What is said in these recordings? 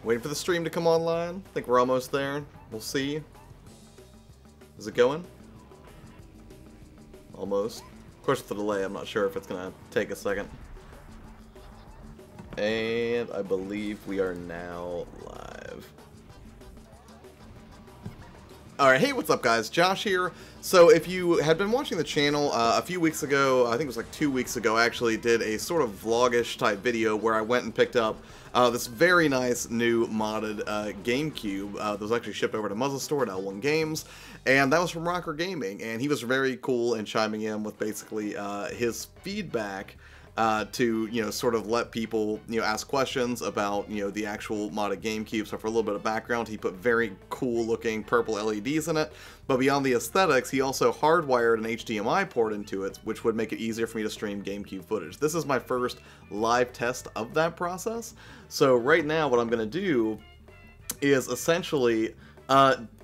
Waiting for the stream to come online. I think we're almost there. We'll see. Is it going? Almost. Of course, with the delay, I'm not sure if it's going to take a second. And I believe we are now live. Alright, hey, what's up guys? Josh here. So if you had been watching the channel a few weeks ago, I think it was like 2 weeks ago, I actually did a sort of vlogish type video where I went and picked up this very nice new modded Gamecube that was actually shipped over to Muzzle Store at L1 Games, and that was from Rocker Gaming, and he was very cool in chiming in with basically his feedback to, you know, sort of let people, you know, ask questions about, you know, the actual modded Gamecube. So for a little bit of background, he put very cool looking purple LEDs in it, but beyond the aesthetics, he also hardwired an HDMI port into it, which would make it easier for me to stream Gamecube footage. This is my first live test of that process, so right now what I'm going to do is essentially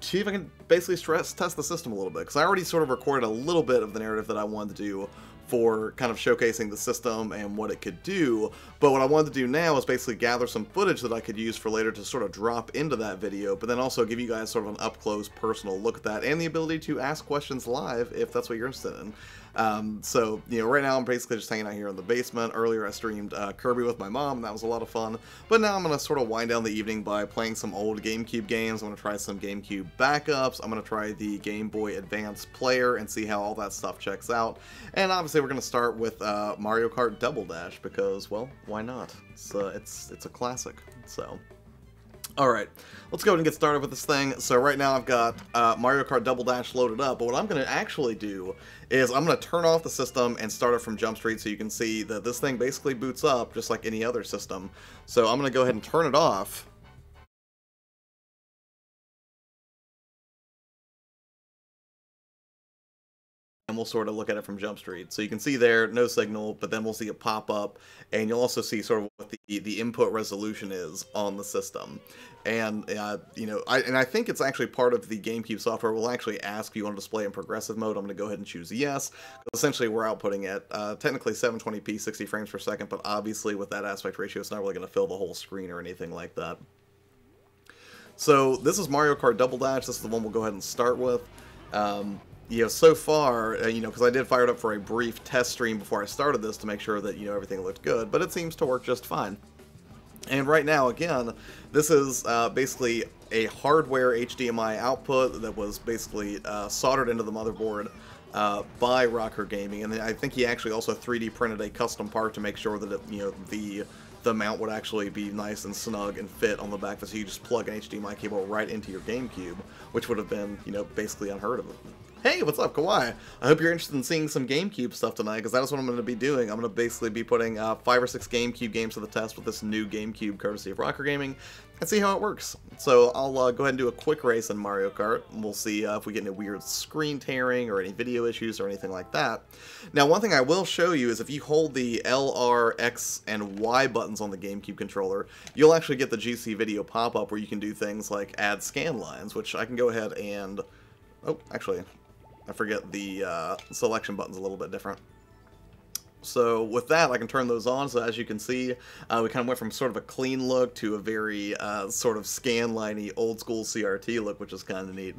see if I can basically test the system a little bit, because I already sort of recorded a little bit of the narrative that I wanted to do for kind of showcasing the system and what it could do, but what I wanted to do now is basically gather some footage that I could use for later to sort of drop into that video, but then also give you guys sort of an up-close personal look at that, and the ability to ask questions live if that's what you're interested in. So, you know, right now I'm basically just hanging out here in the basement. Earlier I streamed Kirby with my mom, and that was a lot of fun, but now I'm going to sort of wind down the evening by playing some old GameCube games. I'm going to try some GameCube backups, I'm going to try the Game Boy Advance player and see how all that stuff checks out, and obviously we're going to start with Mario Kart Double Dash, because, well, why not? It's a classic, so... Alright, let's go ahead and get started with this thing. So right now I've got Mario Kart Double Dash loaded up, but what I'm going to actually do is I'm going to turn off the system and start it from Jump Street, so you can see that this thing basically boots up just like any other system. So I'm going to go ahead and turn it off. And we'll sort of look at it from Jump Street. So you can see there, no signal, but then we'll see it pop up, and you'll also see sort of what the input resolution is on the system. And, you know, I think it's actually part of the GameCube software. We'll actually ask if you want to display in progressive mode. I'm going to go ahead and choose yes. Essentially, we're outputting it technically 720p, 60 frames per second, but obviously with that aspect ratio, it's not really going to fill the whole screen or anything like that. So this is Mario Kart Double Dash. This is the one we'll go ahead and start with. You know, so far, you know, because I did fire it up for a brief test stream before I started this to make sure that, you know, everything looked good, but it seems to work just fine. And right now, again, this is basically a hardware HDMI output that was basically soldered into the motherboard by Rocker Gaming, and I think he actually also 3D printed a custom part to make sure that it, you know, the mount would actually be nice and snug and fit on the back, so you just plug an HDMI cable right into your GameCube, which would have been, you know, basically unheard of. Hey, what's up, Kawaii? I hope you're interested in seeing some GameCube stuff tonight, because that is what I'm going to be doing. I'm going to basically be putting 5 or 6 GameCube games to the test with this new GameCube courtesy of Rocker Gaming, and see how it works. So I'll go ahead and do a quick race in Mario Kart, and we'll see if we get any weird screen tearing or any video issues or anything like that. Now, one thing I will show you is if you hold the L, R, X, and Y buttons on the GameCube controller, you'll actually get the GC video pop-up where you can do things like add scan lines, which I can go ahead and... Oh, actually... I forget the selection button's a little bit different. So with that, I can turn those on. So as you can see, we kind of went from sort of a clean look to a very sort of scan-liney, old-school CRT look, which is kind of neat.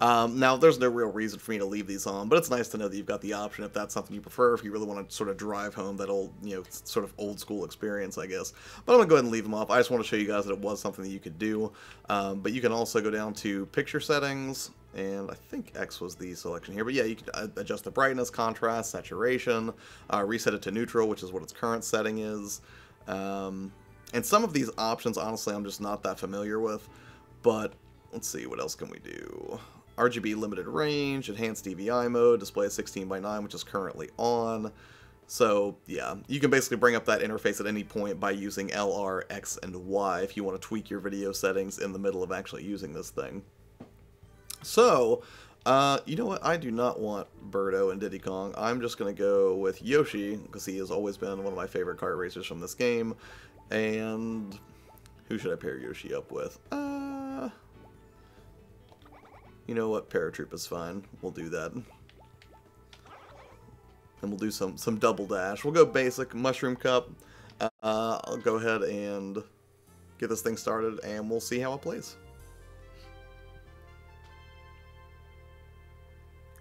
Now, there's no real reason for me to leave these on, but it's nice to know that you've got the option if that's something you prefer, if you really want to sort of drive home that old, you know, sort of old-school experience, I guess. But I'm going to go ahead and leave them off. I just want to show you guys that it was something that you could do. But you can also go down to Picture Settings, and I think X was the selection here, but yeah, you can adjust the brightness, contrast, saturation, reset it to neutral, which is what its current setting is. And some of these options, honestly, I'm just not that familiar with, but let's see, what else can we do? RGB limited range, enhanced DVI mode, display 16:9, which is currently on. So, yeah, you can basically bring up that interface at any point by using L, R, X, and Y if you want to tweak your video settings in the middle of actually using this thing. So, you know what? I do not want Birdo and Diddy Kong. I'm just going to go with Yoshi, because he has always been one of my favorite kart racers from this game. And who should I pair Yoshi up with? You know what? Paratroop is fine. We'll do that. And we'll do some double dash. We'll go basic, Mushroom Cup. I'll go ahead and get this thing started, and we'll see how it plays.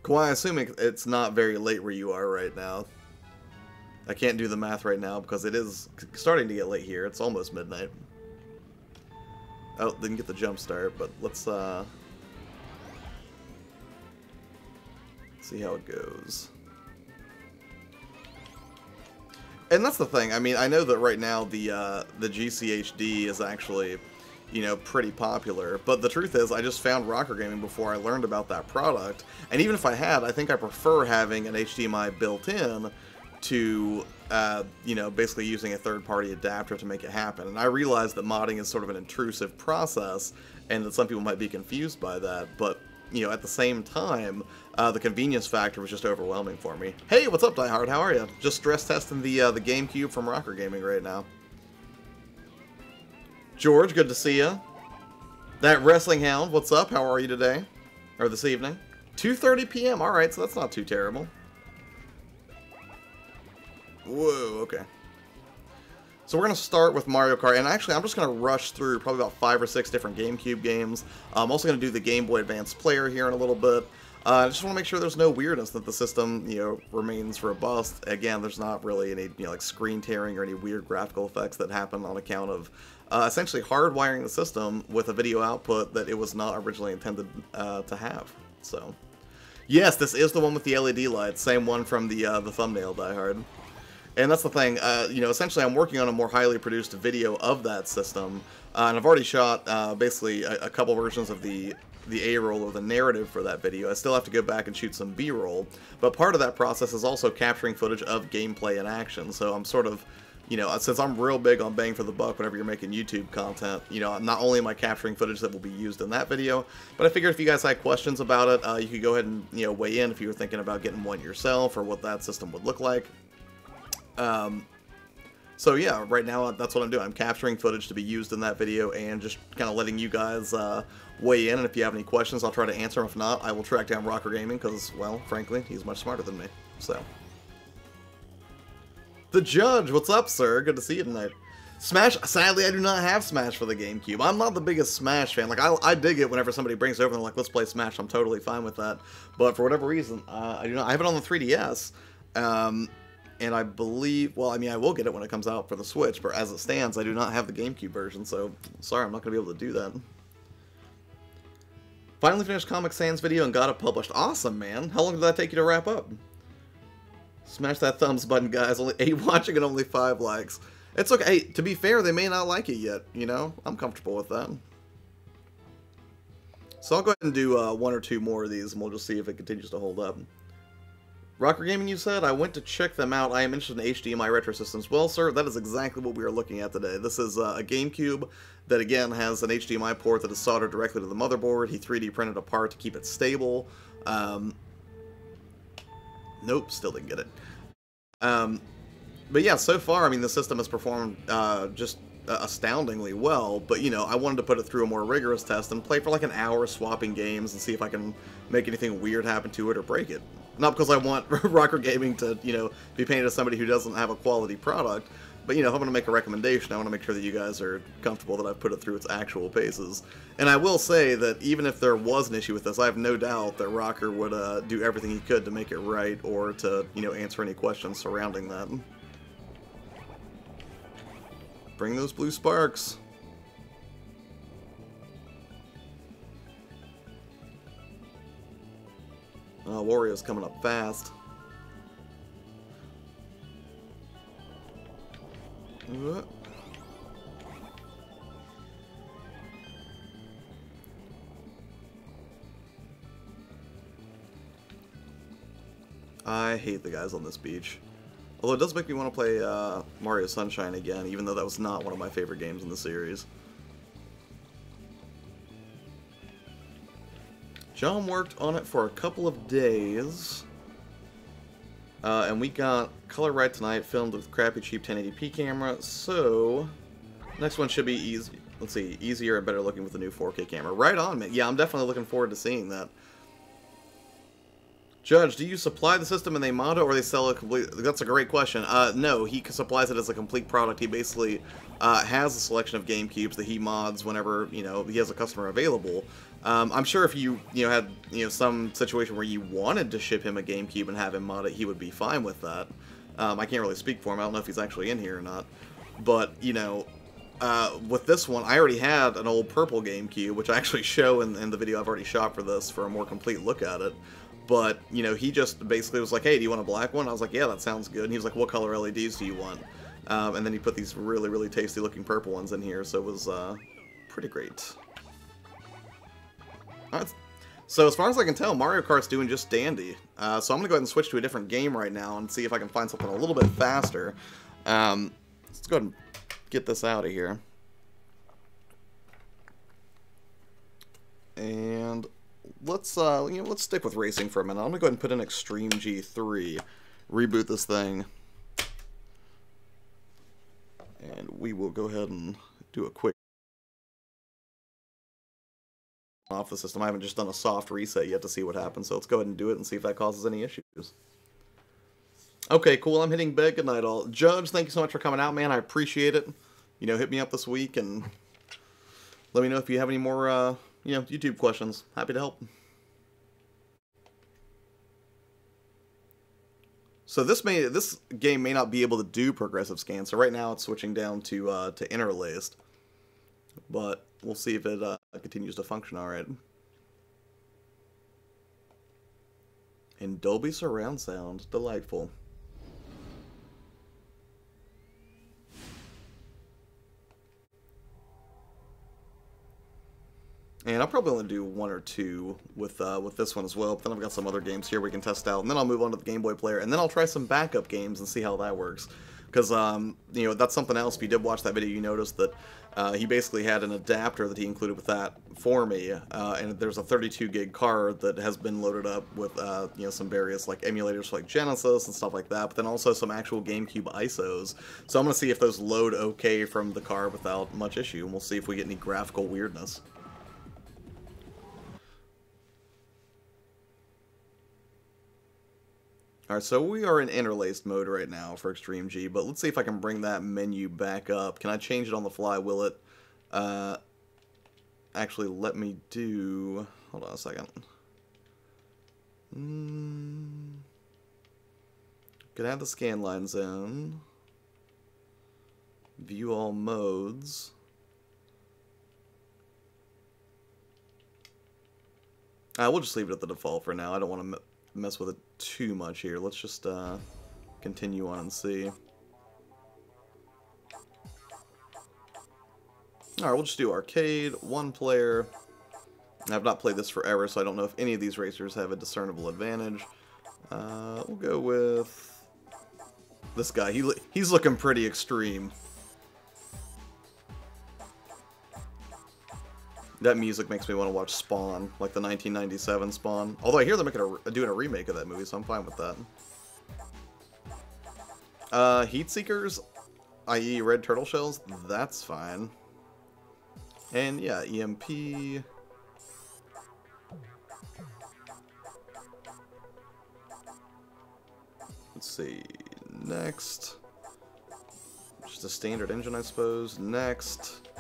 Kawhi, assuming it's not very late where you are right now. I can't do the math right now because it is starting to get late here. It's almost midnight. Oh, didn't get the jump start, but let's see how it goes. And that's the thing. I mean, I know that right now the GCHD is actually, you know, pretty popular. But the truth is, I just found Rocker Gaming before I learned about that product. And even if I had, I think I prefer having an HDMI built in to, you know, basically using a third-party adapter to make it happen. And I realize that modding is sort of an intrusive process, and that some people might be confused by that. But, you know, at the same time, the convenience factor was just overwhelming for me. Hey, what's up, Die Hard? How are you? Just stress testing the Gamecube from Rocker Gaming right now. George, good to see you. That Wrestling Hound, what's up? How are you today? Or this evening? 2:30 p.m. Alright, so that's not too terrible. Whoa, okay. So we're going to start with Mario Kart, and actually I'm just going to rush through probably about 5 or 6 different GameCube games. I'm also going to do the Game Boy Advance player here in a little bit. I just want to make sure there's no weirdness, that the system, you know, remains robust. Again, there's not really any, you know, like screen tearing or any weird graphical effects that happen on account of essentially hardwiring the system with a video output that it was not originally intended to have. So, yes, this is the one with the LED lights, same one from the thumbnail, Die Hard. And that's the thing, you know, essentially I'm working on a more highly produced video of that system, and I've already shot basically a couple versions of the A-roll or the narrative for that video. I still have to go back and shoot some B-roll, but part of that process is also capturing footage of gameplay in action. So I'm sort of, you know, since I'm real big on bang for the buck whenever you're making YouTube content, you know, not only am I capturing footage that will be used in that video, but I figured if you guys had questions about it, you could go ahead and, you know, weigh in if you were thinking about getting one yourself or what that system would look like. So yeah, right now that's what I'm doing. I'm capturing footage to be used in that video and just kind of letting you guys weigh in, and if you have any questions, I'll try to answer them. If not, I will track down Rocker Gaming because, well, frankly, he's much smarter than me. So, The Judge, what's up, sir? Good to see you tonight. Smash, sadly, I do not have Smash for the GameCube. I'm not the biggest Smash fan. Like, I dig it whenever somebody brings it over and they're like, let's play Smash. I'm totally fine with that. But for whatever reason, I do not. I have it on the 3DS. And I believe, well, I mean, I will get it when it comes out for the Switch, but as it stands, I do not have the GameCube version, so sorry, I'm not going to be able to do that. Finally finished Comic Sans video and got it published. Awesome, man. How long did that take you to wrap up? Smash that thumbs button, guys. Only 8 watching and only 5 likes. It's okay. Hey, to be fair, they may not like it yet, you know? I'm comfortable with that. So I'll go ahead and do 1 or 2 more of these, and we'll just see if it continues to hold up. Rocker Gaming, you said? I went to check them out. I am interested in HDMI retro systems. Well, sir, that is exactly what we are looking at today. This is a GameCube that, again, has an HDMI port that is soldered directly to the motherboard. He 3D printed a part to keep it stable. Nope, still didn't get it. But yeah, so far, I mean, the system has performed just astoundingly well, but, you know, I wanted to put it through a more rigorous test and play for like an hour swapping games and see if I can make anything weird happen to it or break it. Not because I want Rocker Gaming to, you know, be painted as somebody who doesn't have a quality product, but, you know, if I'm going to make a recommendation, I want to make sure that you guys are comfortable that I've put it through its actual paces. And I will say that even if there was an issue with this, I have no doubt that Rocker would do everything he could to make it right or to, you know, answer any questions surrounding that. Bring those blue sparks. Oh, Wario's coming up fast. I hate the guys on this beach. Although it does make me want to play Mario Sunshine again, even though that was not one of my favorite games in the series. John worked on it for a couple of days, and we got color right tonight, filmed with crappy cheap 1080p camera, so next one should be easy. Let's see, easier and better looking with the new 4K camera. Right on, man. Yeah, I'm definitely looking forward to seeing that. Judge, do you supply the system and they mod it, or they sell it complete? That's a great question. No, he supplies it as a complete product. He basically has a selection of GameCubes that he mods whenever, you know, he has a customer available. I'm sure if you had, some situation where you wanted to ship him a GameCube and have him mod it, he would be fine with that. I can't really speak for him. I don't know if he's actually in here or not. But, with this one, I already had an old purple GameCube, which I actually show in the video I've already shot for this for a more complete look at it. But, he just basically was like, hey, do you want a black one? I was like, yeah, that sounds good. And he was like, what color LEDs do you want? And then he put these really, really tasty looking purple ones in here, so it was pretty great. Alright, so as far as I can tell, Mario Kart's doing just dandy. So I'm going to go ahead and switch to a different game right now and see if I can find something a little bit faster. Let's go ahead and get this out of here. And let's let's stick with racing for a minute. I'm gonna go ahead and put in Extreme G3, reboot this thing, and we will go ahead and do a quick off the system. I haven't just done a soft reset yet to see what happens, so let's go ahead and do it and see if that causes any issues. Okay, cool. I'm hitting bed. Good night, all. Judge, thank you so much for coming out, man. I appreciate it. Hit me up this week and let me know if you have any more YouTube questions. Happy to help. So this game may not be able to do progressive scan. So right now it's switching down to interlaced, but we'll see if it continues to function all right. And Dolby surround sound, delightful. And I'll probably only do one or two with this one as well, but then I've got some other games here we can test out, and then I'll move on to the Game Boy player, and then I'll try some backup games and see how that works. Because, that's something else. If you did watch that video, you noticed that he basically had an adapter that he included with that for me, and there's a 32 gig card that has been loaded up with, some various, emulators for, Genesis and stuff like that, but then also some actual GameCube ISOs. So I'm going to see if those load okay from the card without much issue, and we'll see if we get any graphical weirdness. Alright, so we are in interlaced mode right now for Extreme G, but let's see if I can bring that menu back up. Can I change it on the fly? Will it actually let me do... Hold on a second. Can I have the scan lines in? View all modes. We'll just leave it at the default for now. I don't want to mess with it too much here. Let's just continue on and see. Alright, we'll just do arcade, one player. I've not played this forever, so I don't know if any of these racers have a discernible advantage. We'll go with this guy. He's looking pretty extreme. That music makes me want to watch Spawn, like the 1997 Spawn. Although I hear they're doing a remake of that movie, so I'm fine with that. Heat Seekers, i.e. red turtle shells, that's fine. And yeah, EMP. Let's see, next. Just a standard engine, I suppose. Next,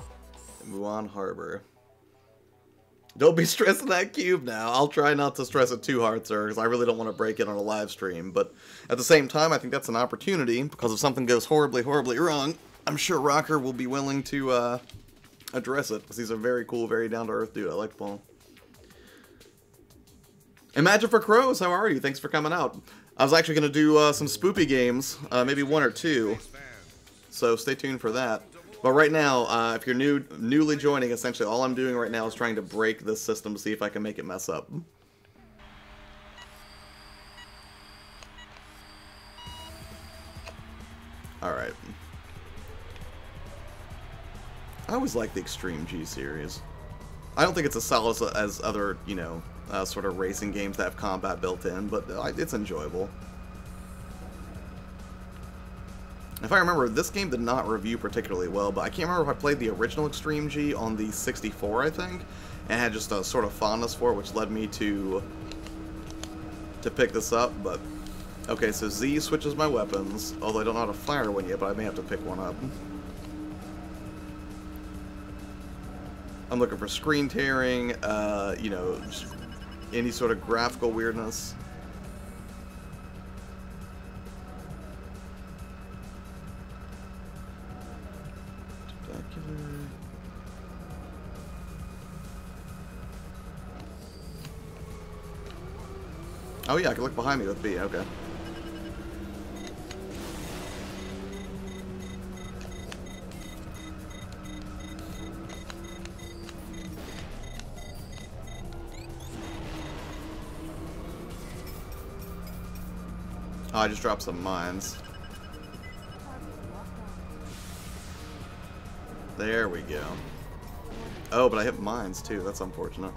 Muon Harbor. Don't be stressing that cube now. I'll try not to stress it too hard, sir, because I really don't want to break it on a live stream. But at the same time, I think that's an opportunity, because if something goes horribly, horribly wrong, I'm sure Rocker will be willing to address it, because he's a very cool, very down-to-earth dude. I like Paul. Imagine for Crows, how are you? Thanks for coming out. I was actually going to do some spoopy games, maybe one or two, so stay tuned for that. But right now, if you're newly joining, essentially all I'm doing right now is trying to break this system to see if I can make it mess up. Alright. I always like the Extreme G series. I don't think it's as solid as other, sort of racing games that have combat built in, but it's enjoyable. If I remember, this game did not review particularly well, but I can't remember if I played the original Extreme G on the 64, I think, and had just a sort of fondness for it, which led me to to pick this up, but... Okay, so Z switches my weapons, although I don't know how to fire one yet, but I may have to pick one up. I'm looking for screen tearing, you know, just any sort of graphical weirdness. Oh yeah, I can look behind me with B, okay. Oh, I just dropped some mines. There we go. Oh, but I hit mines too, that's unfortunate.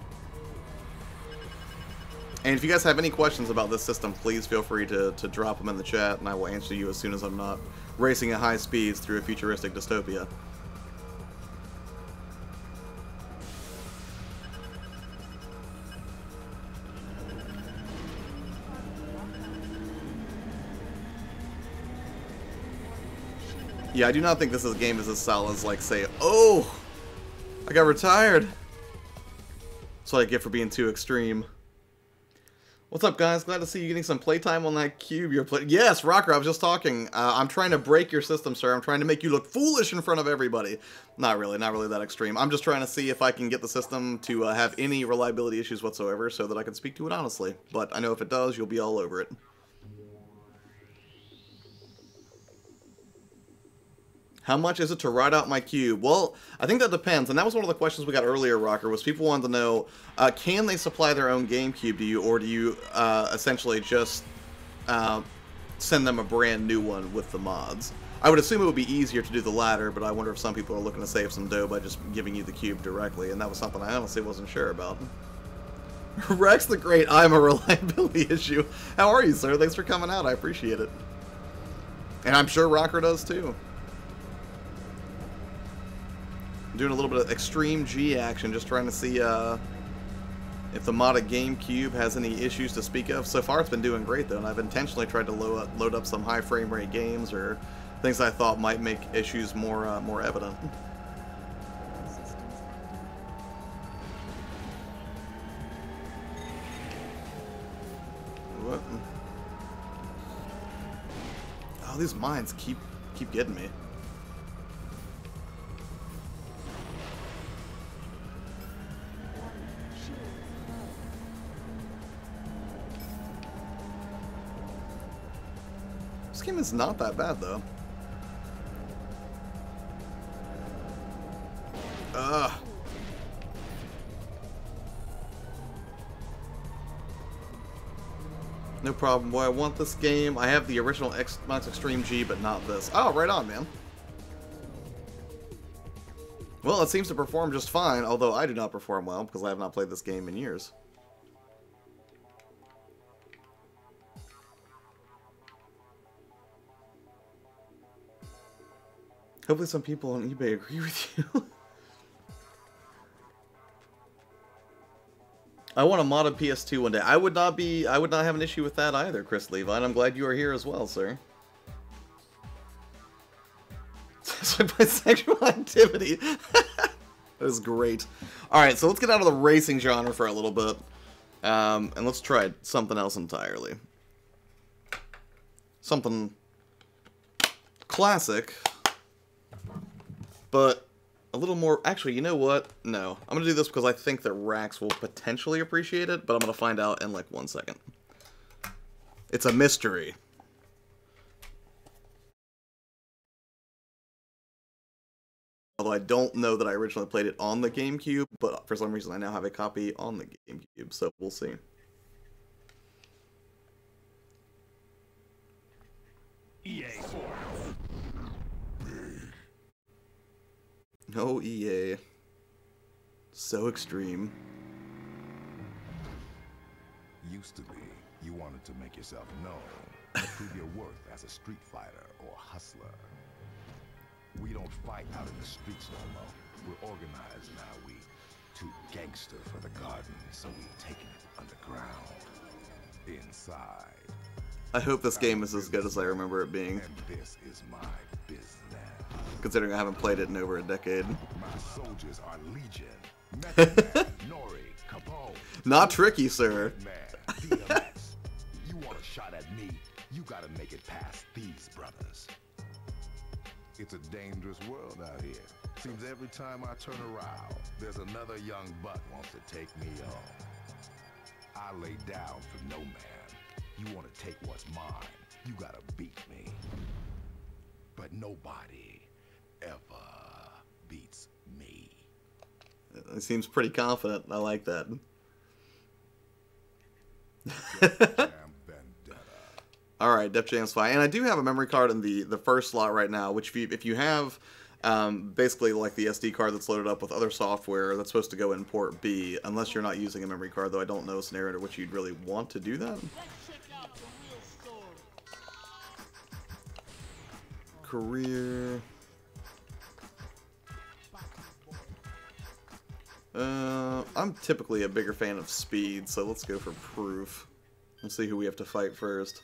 And if you guys have any questions about this system, please feel free to drop them in the chat, and I will answer you as soon as I'm not racing at high speeds through a futuristic dystopia. Yeah, I do not think this game is as solid as, like, say, oh, I got retired. That's what I get for being too extreme. What's up, guys? Glad to see you getting some playtime on that cube you're playing. Yes, Rocker, I was just talking. I'm trying to break your system, sir. I'm trying to make you look foolish in front of everybody. Not really that extreme. I'm just trying to see if I can get the system to have any reliability issues whatsoever so that I can speak to it honestly. But I know if it does, you'll be all over it. How much is it to ride out my cube? Well, I think that depends, and that was one of the questions we got earlier, Rocker, was people wanted to know, can they supply their own GameCube to you, or do you essentially just send them a brand new one with the mods? I would assume it would be easier to do the latter, but I wonder if some people are looking to save some dough by just giving you the cube directly, and that was something I honestly wasn't sure about. Rex the Great, I'm a reliability issue. How are you, sir? Thanks for coming out, I appreciate it. And I'm sure Rocker does, too. Doing a little bit of extreme G action, just trying to see if the modded GameCube has any issues to speak of. So far it's been doing great though, and I've intentionally tried to load up some high frame rate games or things I thought might make issues more evident. What? Oh, these mines keep getting me. This game is not that bad, though. Ugh. No problem, boy. I want this game. I have the original Xbox Extreme G, but not this. Oh, right on, man. Well, it seems to perform just fine, although I do not perform well, because I have not played this game in years. Hopefully some people on eBay agree with you. I want a modded PS2 one day. I would not have an issue with that either, Chris Levi, and I'm glad you are here as well, sir. It's like bisexual activity. That is great. Alright, so let's get out of the racing genre for a little bit. And let's try something else entirely. Something classic. But a little more... Actually, you know what? No. I'm going to do this because I think that Rax will potentially appreciate it, but I'm going to find out in like 1 second. It's a mystery. Although I don't know that I originally played it on the GameCube, but for some reason I now have a copy on the GameCube, so we'll see. EA. No EA. So extreme. Used to be, you wanted to make yourself known, to prove your worth as a street fighter or hustler. We don't fight out in the streets no more. We're organized now. We too gangster for the garden, so we've taken it underground. inside. I hope this game is as good as I remember it being, And this is my business. considering I haven't played it in over a decade. My soldiers are Legion, Method Man, Nori, Capone. Not tricky, sir. Man, DMX. You want a shot at me, you gotta make it past these brothers. It's a dangerous world out here. Seems every time I turn around, there's another young buck wants to take me on. I lay down for no man. You want to take what's mine, you gotta beat me. But nobody ever beats me. It seems pretty confident. I like that. Jam Vendetta. Alright, Def Jam's fine. And I do have a memory card in the first slot right now, which if you have basically like the SD card that's loaded up with other software that's supposed to go in port B, unless you're not using a memory card, though I don't know a scenario in which you'd really want to do that. Career. I'm typically a bigger fan of speed, so let's go for proof. We'll see who we have to fight first.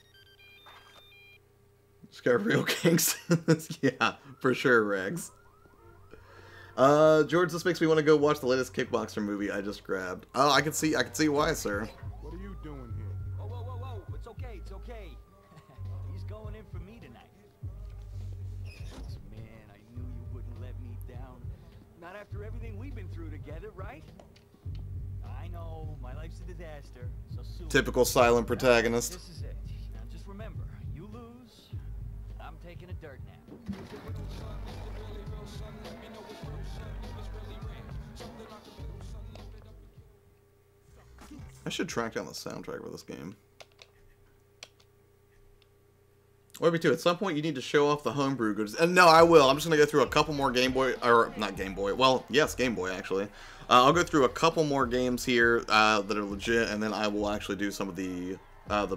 Just got real kinks. Yeah, for sure, Regs. George, this makes me want to go watch the latest Kickboxer movie I just grabbed. Oh, I can see why, sir. What are you doing here? Whoa, whoa, whoa, whoa. It's okay, it's okay. He's going in for me tonight. Man, I knew you wouldn't let me down. Not after everything we've been through together, right? I know, my life's a disaster, so soon. Typical silent protagonist. This is it. Now just remember, you lose, I'm taking a dirt nap. I should track down the soundtrack for this game. Or maybe too, at some point you need to show off the homebrew goods. And no, I will. I'm just going to go through a couple more Game Boy, or not Game Boy, well, yes, Game Boy actually. I'll go through a couple more games here that are legit, and then I will actually do some of the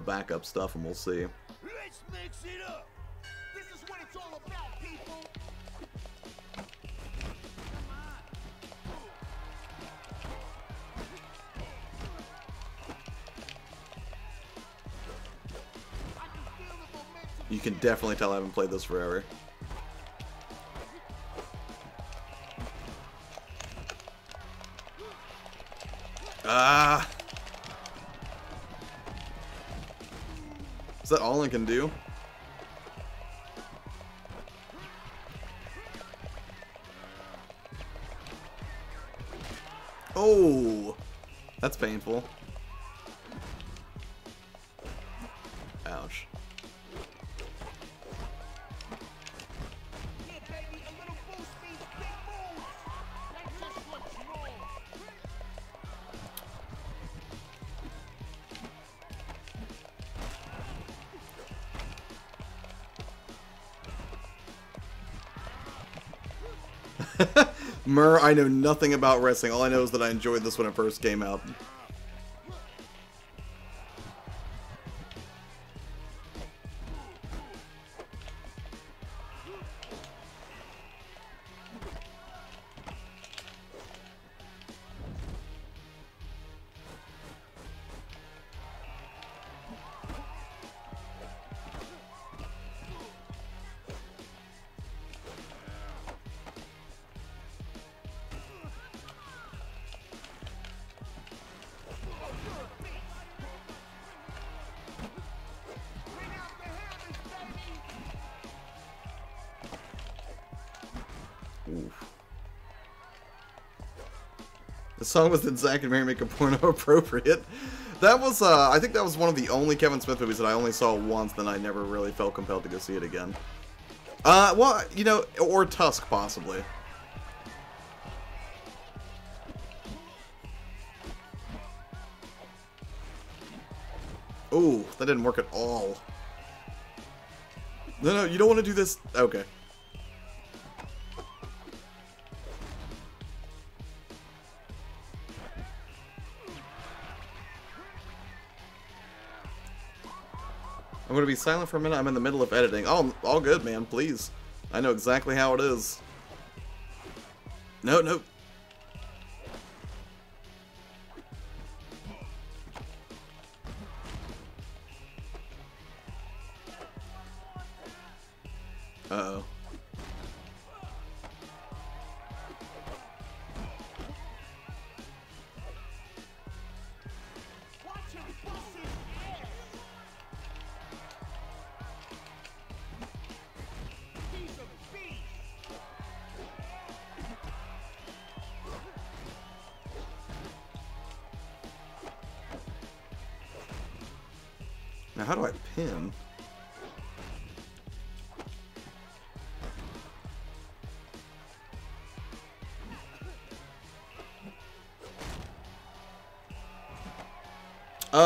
backup stuff, and we'll see. Let's mix it up. This is what it's all about, people. You can definitely tell I haven't played this forever. Ah! Is that all I can do? Oh! That's painful. Ouch. Yeah, baby, a little boost means big moves. That's just what's wrong. Mur, I know nothing about wrestling. All I know is that I enjoyed this when it first came out. Bring out the hammers, baby. Oof. The song was "Did Zack and Mary make a porno appropriate?" That was, I think that was one of the only Kevin Smith movies that I only saw once, then I never really felt compelled to go see it again. Well, you know, or Tusk, possibly. Ooh, that didn't work at all. No, you don't want to do this. Okay. I'm going to be silent for a minute. I'm in the middle of editing. Oh, all good, man. Please. I know exactly how it is. No. Uh-oh. Watch him bust his ass. He's a beast. Now, how do I pin?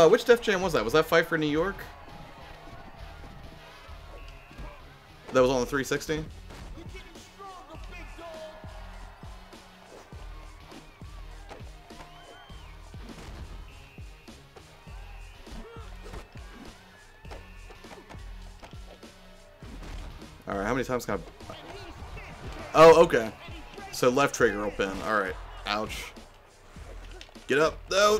Which Def Jam was that? Was that Fight for New York? That was on the 360? You're getting stronger, big dog. Alright, how many times can I... Oh, okay. So left trigger will pin. Alright. Ouch. Get up. No!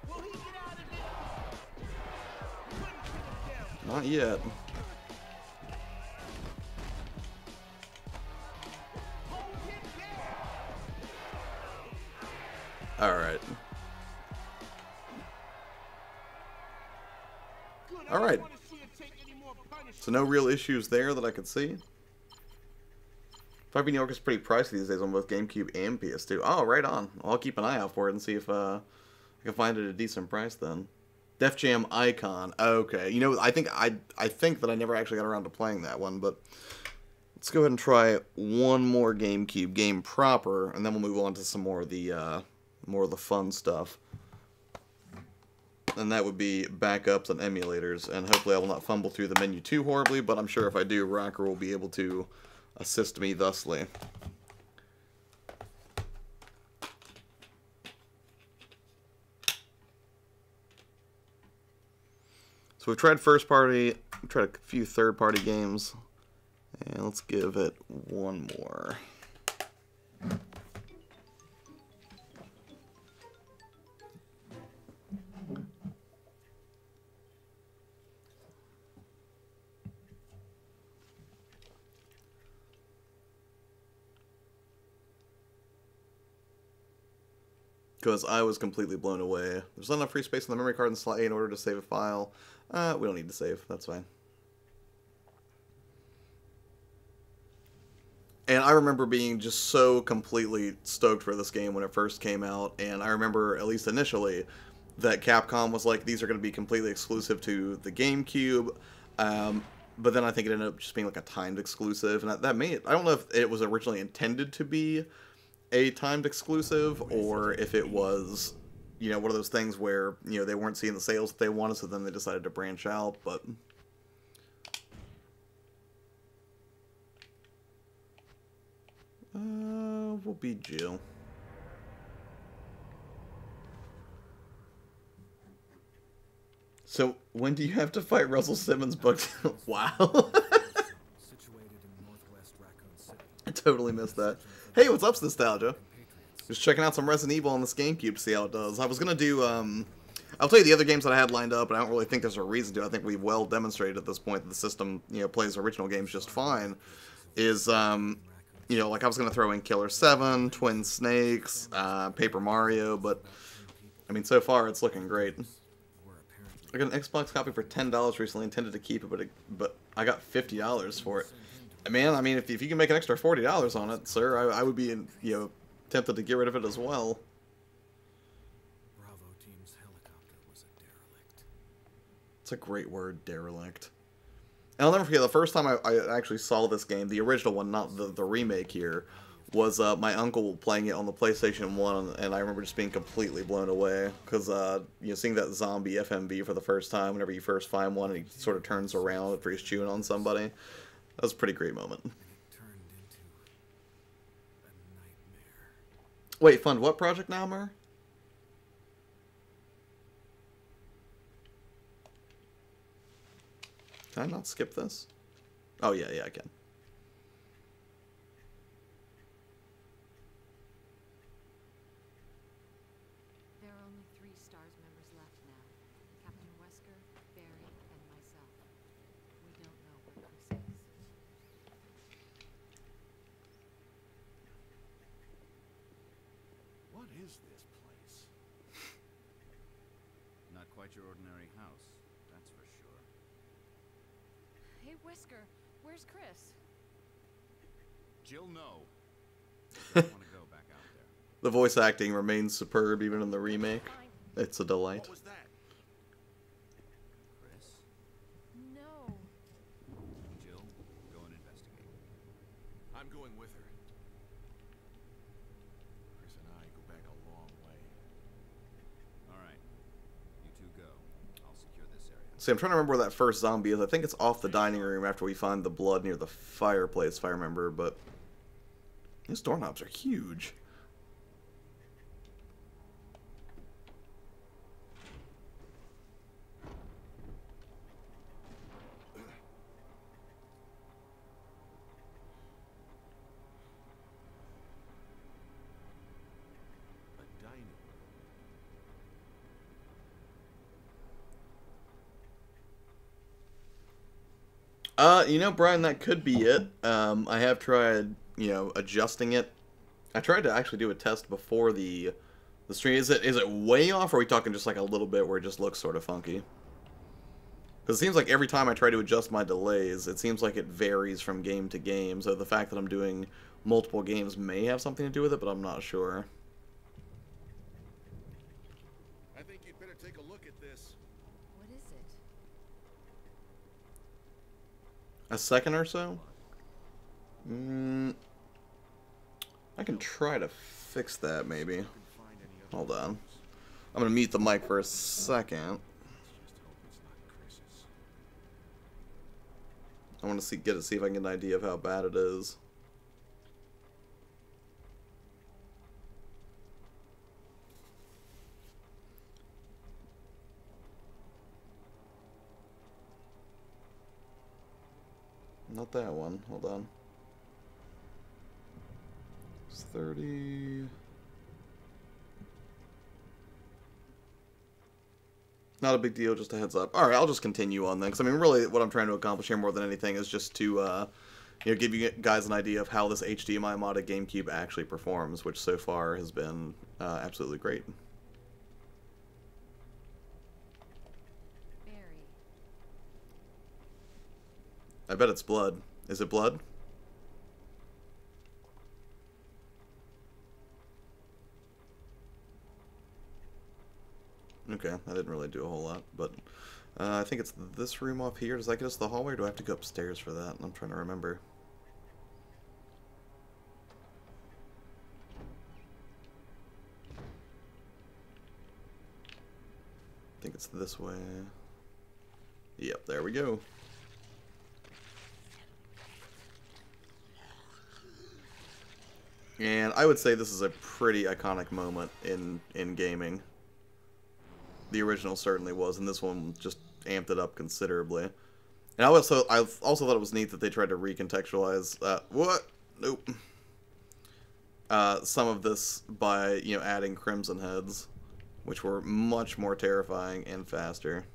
Will he get out of there? Couldn't pin him down. Not yet. Hold him down. Alright. Good. I Alright. don't want to see him take any more punishment. So no real issues there that I could see. Fight for New York is pretty pricey these days on both GameCube and PS2. Oh, right on. I'll keep an eye out for it and see if I can find it at a decent price then. Def Jam Icon. Okay. You know, I think that I never actually got around to playing that one, but let's go ahead and try one more GameCube game proper, and then we'll move on to some more of the fun stuff. And that would be backups and emulators, and hopefully I will not fumble through the menu too horribly, but I'm sure if I do, Rocker will be able to assist me thusly. So we've tried first party, we've tried a few third party games, and let's give it one more. Because I was completely blown away. There's not enough free space on the memory card in slot A in order to save a file. We don't need to save. That's fine. And I remember being just so completely stoked for this game when it first came out. And I remember, at least initially, that Capcom was like, these are going to be completely exclusive to the GameCube. But then I think it ended up just being like a timed exclusive. And that made it... I don't know if it was originally intended to be a timed exclusive, or if it was, you know, one of those things where, you know, they weren't seeing the sales that they wanted, so then they decided to branch out, but... we'll be Jill. So, when do you have to fight Russell Simmons? Wow. I totally missed that. Hey, what's up, Nostalgia? Just checking out some Resident Evil on this GameCube to see how it does. I was going to do, I'll tell you the other games that I had lined up, but I don't really think there's a reason to. I think we've well demonstrated at this point that the system, you know, plays original games just fine. Is, you know, like I was going to throw in Killer 7, Twin Snakes, Paper Mario, but, I mean, so far it's looking great. I got an Xbox copy for $10 recently, intended to keep it, but I got $50 for it. Man, I mean, if you can make an extra $40 on it, sir, I would be, you know, tempted to get rid of it as well. Bravo team's helicopter was a derelict. It's a great word, derelict. And I'll never forget, the first time I actually saw this game, the original one, not the remake here, was my uncle playing it on the PlayStation 1, and I remember just being completely blown away, because, you know, seeing that zombie FMV for the first time, whenever you first find one, and he sort of turns around after he's chewing on somebody, that was a pretty great moment. And it turned into a nightmare. Wait, fund what project now, Mer? Can I not skip this? Oh, yeah, I can. There are only 3 STARS members left now. Captain Wesker, Barry, and myself. We don't know what your ordinary house, that's for sure. Hey, Whisker, where's Chris? Jill, no. I don't want to go back out there. The voice acting remains superb even in the remake. Fine. It's a delight. What was that? Chris? No. Jill, go and investigate. I'm going with her. Chris and I go back a long way. Alright. You two go. I'll secure this area. See, I'm trying to remember where that first zombie is. I think it's off the dining room after we find the blood near the fireplace, if I remember, but these doorknobs are huge. A dining room. You know, Brian, that could be it. I have tried, you know, adjusting it. I tried to actually do a test before the stream. Is it way off, or are we talking just like a little bit where it just looks sort of funky? Because it seems like every time I try to adjust my delays, it seems like it varies from game to game. So the fact that I'm doing multiple games may have something to do with it, but I'm not sure. I think you'd better take a look at this. What is it? A second or so? I can try to fix that, maybe. You can find any other Hold on. rooms. I'm going to mute the mic for a second. Let's just hope it's not Chris's. I want to see if I can get an idea of how bad it is. Not that one. Hold on. It's 30. Not a big deal, just a heads up. Alright, I'll just continue on then, because I mean, really, what I'm trying to accomplish here more than anything is just to, you know, give you guys an idea of how this HDMI modded GameCube actually performs, which so far has been absolutely great. Barry. I bet it's blood. Is it blood? Okay, that didn't really do a whole lot, but I think it's this room off here. Does that get us to the hallway, or do I have to go upstairs for that? I'm trying to remember. I think it's this way. Yep, there we go. And I would say this is a pretty iconic moment in gaming. The original certainly was, and this one just amped it up considerably. And I also thought it was neat that they tried to recontextualize Nope. Some of this by, you know, adding Crimson Heads, which were much more terrifying and faster.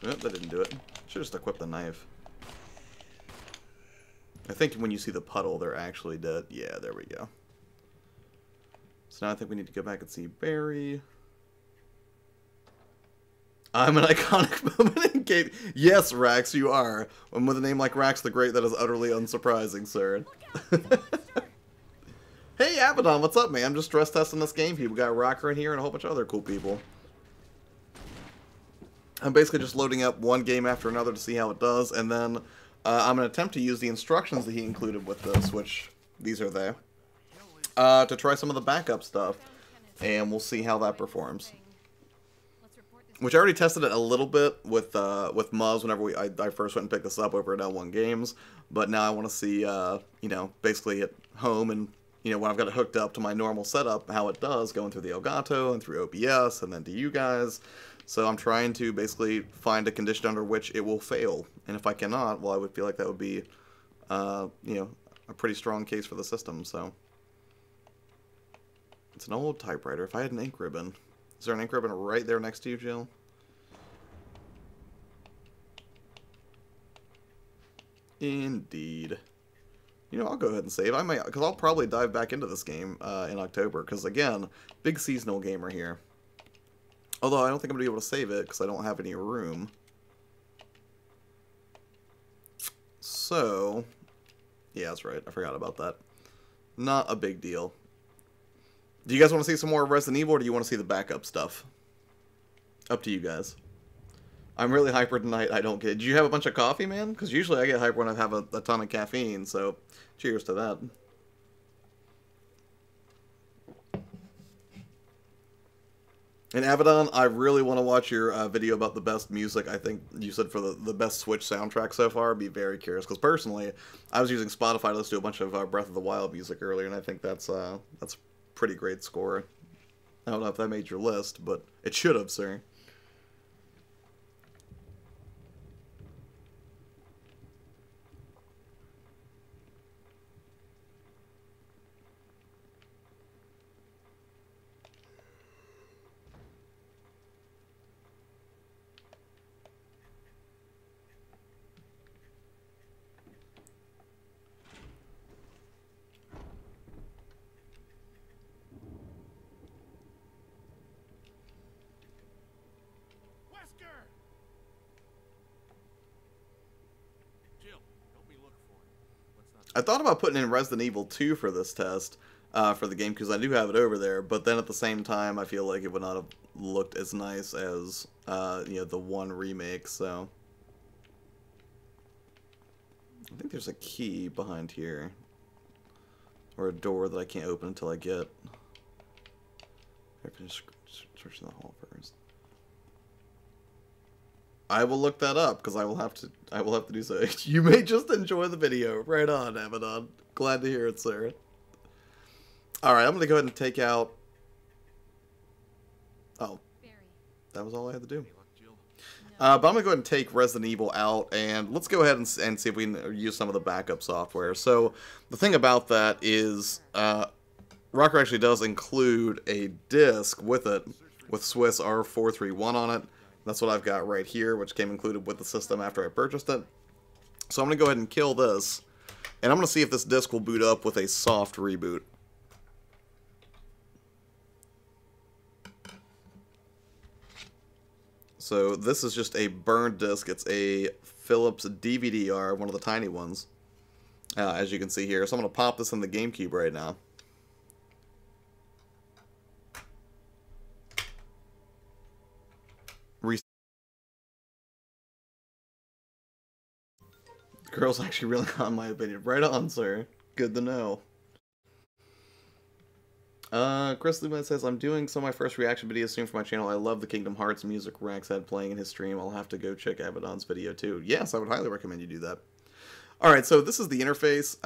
Nope, that didn't do it. Should've just equipped the knife. I think when you see the puddle, they're actually dead. Yeah, there we go. So now I think we need to go back and see Barry. I'm an iconic moment in game. Yes, Rax, you are. And with a name like Rax the Great, that is utterly unsurprising, sir. Hey, Abaddon, what's up, man? I'm just stress testing this game. We got Rocker in here and a whole bunch of other cool people. I'm basically just loading up one game after another to see how it does, and then I'm going to attempt to use the instructions that he included with this, which these are there, to try some of the backup stuff, and we'll see how that performs. Which I already tested it a little bit with Muzz whenever I first went and picked this up over at L1 Games, but now I want to see, you know, basically at home and, you know, when I've got it hooked up to my normal setup, how it does, going through the Elgato and through OBS and then to you guys. So I'm trying to basically find a condition under which it will fail. And if I cannot, well, I would feel like that would be, you know, a pretty strong case for the system, so. It's an old typewriter. If I had an ink ribbon. Is there an ink ribbon right there next to you, Jill? Indeed. You know, I'll go ahead and save. I might, because I'll probably dive back into this game in October. Because, again, big seasonal gamer here. Although, I don't think I'm going to be able to save it because I don't have any room. So, yeah, that's right. I forgot about that. Not a big deal. Do you guys want to see some more Resident Evil, or do you want to see the backup stuff? Up to you guys. I'm really hyper tonight. I don't get. Did you have a bunch of coffee, man? Because usually I get hyper when I have a ton of caffeine. So, cheers to that. And Abaddon, I really want to watch your video about the best music. I think you said for the best Switch soundtrack so far. I'd be very curious because personally, I was using Spotify to listen to a bunch of Breath of the Wild music earlier, and I think that's a pretty great score. I don't know if that made your list, but it should have, sir. Wesker! Jill, help me look for it. Let's not. I thought about putting in Resident Evil 2 for this test, for the game, because I do have it over there, but then at the same time, I feel like it would not have looked as nice as, you know, the 1 remake, so. I think there's a key behind here. Or a door that I can't open until I get. I can just search in the hall first. I will look that up because I will have to do so. You may just enjoy the video. Right on, Abaddon. Glad to hear it, sir. Alright, I'm gonna go ahead and take out. Oh. That was all I had to do. But I'm going to go ahead and take Resident Evil out, and let's go ahead and see if we can use some of the backup software. So, the thing about that is, Rocker actually does include a disc with it, with Swiss R431 on it. That's what I've got right here, which came included with the system after I purchased it. So I'm going to go ahead and kill this, and I'm going to see if this disc will boot up with a soft reboot. So this is just a burned disc. It's a Philips DVD-R, one of the tiny ones, as you can see here. So I'm going to pop this in the Gamecube right now. The girl's actually really on my opinion. Right on, sir. Good to know. Chris Luman says, I'm doing some of my first reaction videos soon for my channel. I love the Kingdom Hearts music Rex had playing in his stream. I'll have to go check Abaddon's video too. Yes, I would highly recommend you do that. Alright, so this is the interface.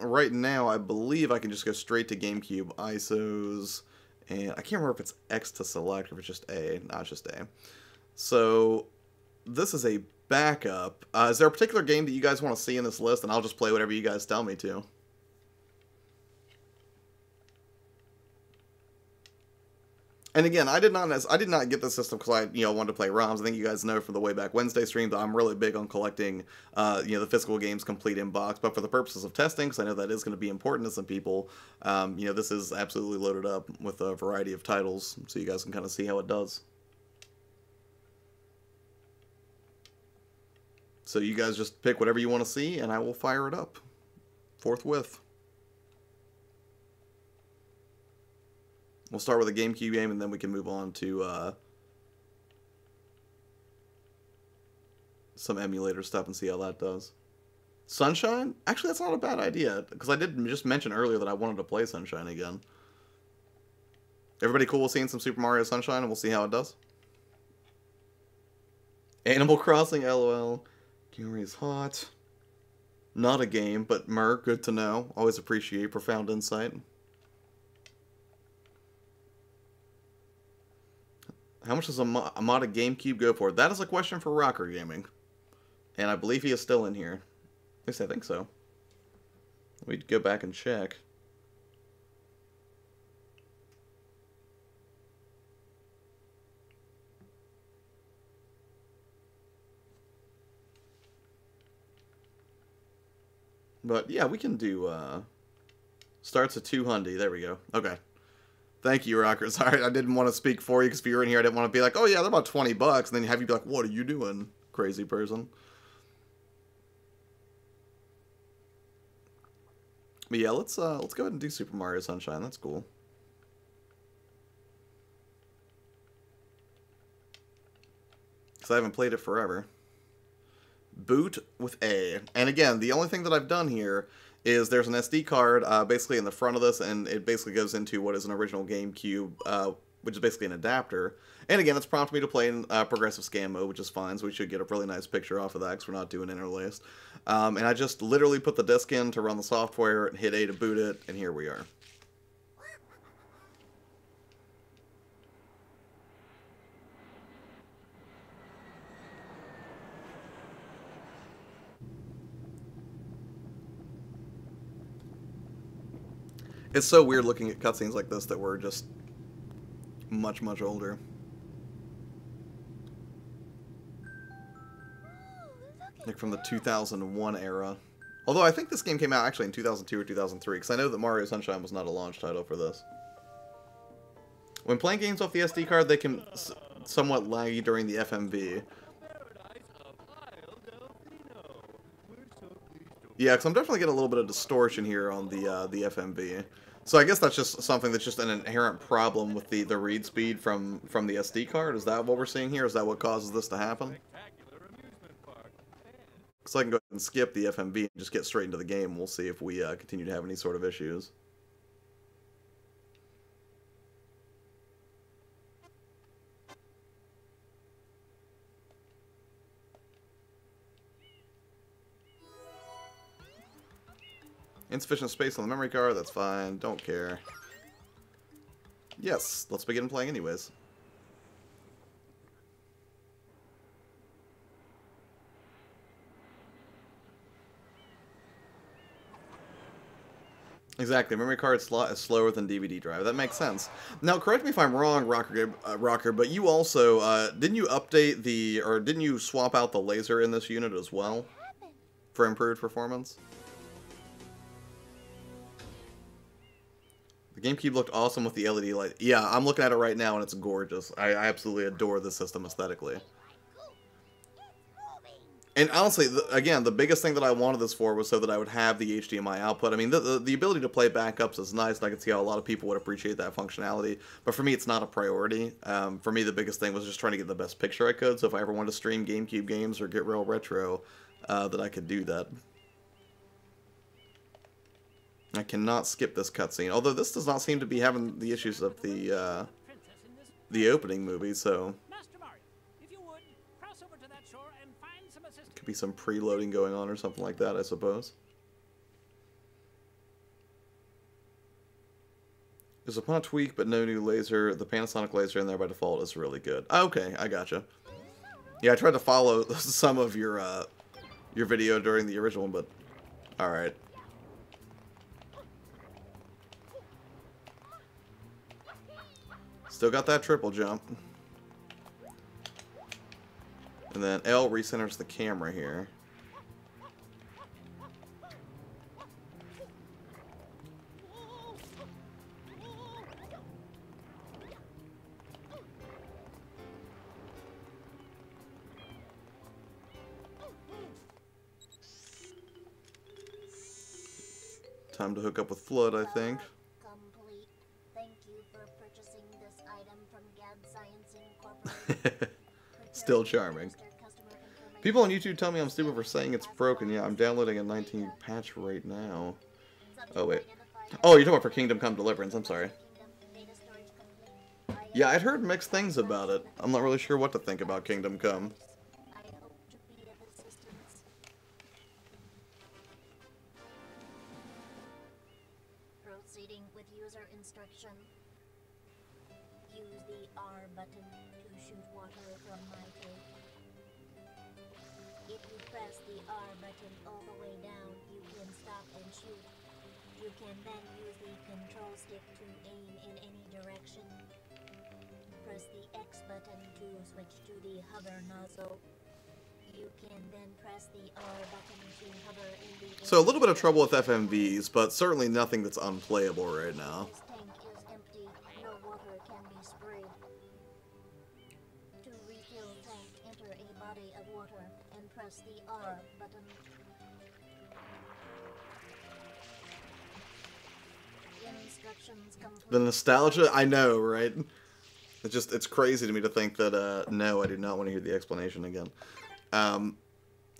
Right now, I believe I can just go straight to GameCube ISOs. And I can't remember if it's X to select or if it's just A. No, it's just A. So, this is a backup. Is there a particular game that you guys want to see in this list? And I'll just play whatever you guys tell me to. And again, I did not get the system because I wanted to play ROMs. I think you guys know from the way back Wednesday stream that I'm really big on collecting the physical games complete in box. But for the purposes of testing, because I know that is going to be important to some people, this is absolutely loaded up with a variety of titles, so you guys can kind of see how it does. So you guys just pick whatever you want to see, and I will fire it up forthwith. We'll start with a GameCube game, and then we can move on to some emulator stuff and see how that does. Sunshine? Actually, that's not a bad idea, because I did just mention earlier that I wanted to play Sunshine again. Everybody cool with seeing some Super Mario Sunshine, and we'll see how it does? Animal Crossing, LOL. Gary is hot. Not a game, but Mer, good to know. Always appreciate profound insight. How much does a modded GameCube go for? That is a question for Rocker Gaming. And I believe he is still in here. At least I think so. We'd go back and check. But yeah, we can do, starts at 200. There we go. Okay. Thank you, Rocker. Sorry, I didn't want to speak for you, because if you were in here, I didn't want to be like, oh yeah, they're about 20 bucks, and then have you be like, what are you doing, crazy person? But yeah, let's go ahead and do Super Mario Sunshine. That's cool. Because I haven't played it forever. Boot with A. And again, the only thing that I've done here is there's an SD card basically in the front of this, and it basically goes into what is an original GameCube, which is basically an adapter. And again, it's prompted me to play in progressive scan mode, which is fine, so we should get a really nice picture off of that, because we're not doing interlaced. And I just literally put the disc in to run the software, and hit A to boot it, and here we are. It's so weird looking at cutscenes like this that were just much, much older. Like from the 2001 era. Although I think this game came out actually in 2002 or 2003, because I know that Mario Sunshine was not a launch title for this. When playing games off the SD card, they can somewhat laggy during the FMV. Yeah, because I'm definitely getting a little bit of distortion here on the FMV. So I guess that's just something that's just an inherent problem with the read speed from the SD card. Is that what we're seeing here? Is that what causes this to happen? So I can go ahead and skip the FMV and just get straight into the game. We'll see if we continue to have any sort of issues. Insufficient space on the memory card, that's fine, don't care. Yes, let's begin playing anyways. Exactly, memory card slot is slower than DVD drive. That makes sense. Now, correct me if I'm wrong, Rocker, but you also, didn't you update didn't you swap out the laser in this unit as well? For improved performance? The GameCube looked awesome with the LED light. Yeah, I'm looking at it right now and it's gorgeous. I absolutely adore this system aesthetically. And honestly, again, the biggest thing that I wanted this for was so that I would have the HDMI output. I mean, the ability to play backups is nice, and I can see how a lot of people would appreciate that functionality. But for me, it's not a priority. For me, the biggest thing was just trying to get the best picture I could, so if I ever wanted to stream GameCube games or get real retro, that I could do that. I cannot skip this cutscene, although this does not seem to be having the issues of the opening movie, so could be some preloading going on or something like that, I suppose. There's a pawn tweak, but no new laser. The Panasonic laser in there by default is really good. Okay, I gotcha. Yeah, I tried to follow some of your video during the original one, but all right. Still got that triple jump. And then L recenters the camera here. Time to hook up with Flood, I think. Complete. Thank you for purchasing this item from Gab Science Incorporated. Still charming. People on YouTube tell me I'm stupid for saying it's broken. Yeah, I'm downloading a 19 patch right now. Oh, wait. Oh, you're talking about for Kingdom Come Deliverance. I'm sorry. Yeah, I'd heard mixed things about it. I'm not really sure what to think about Kingdom Come. Proceeding with user instruction. use the R button to shoot water from my tank. If you press the R button all the way down, you can stop and shoot. You can then use the control stick to aim in any direction. Press the X button to switch to the hover nozzle. You can then press the R button to hover in the So a little bit of trouble with FMVs, but certainly nothing that's unplayable right now. This tank is empty. No water can be sprayed. To refill tank, enter a body of water and press the R button. Instructions complete. The nostalgia, I know, right? It's crazy to me to think that, no, I do not want to hear the explanation again.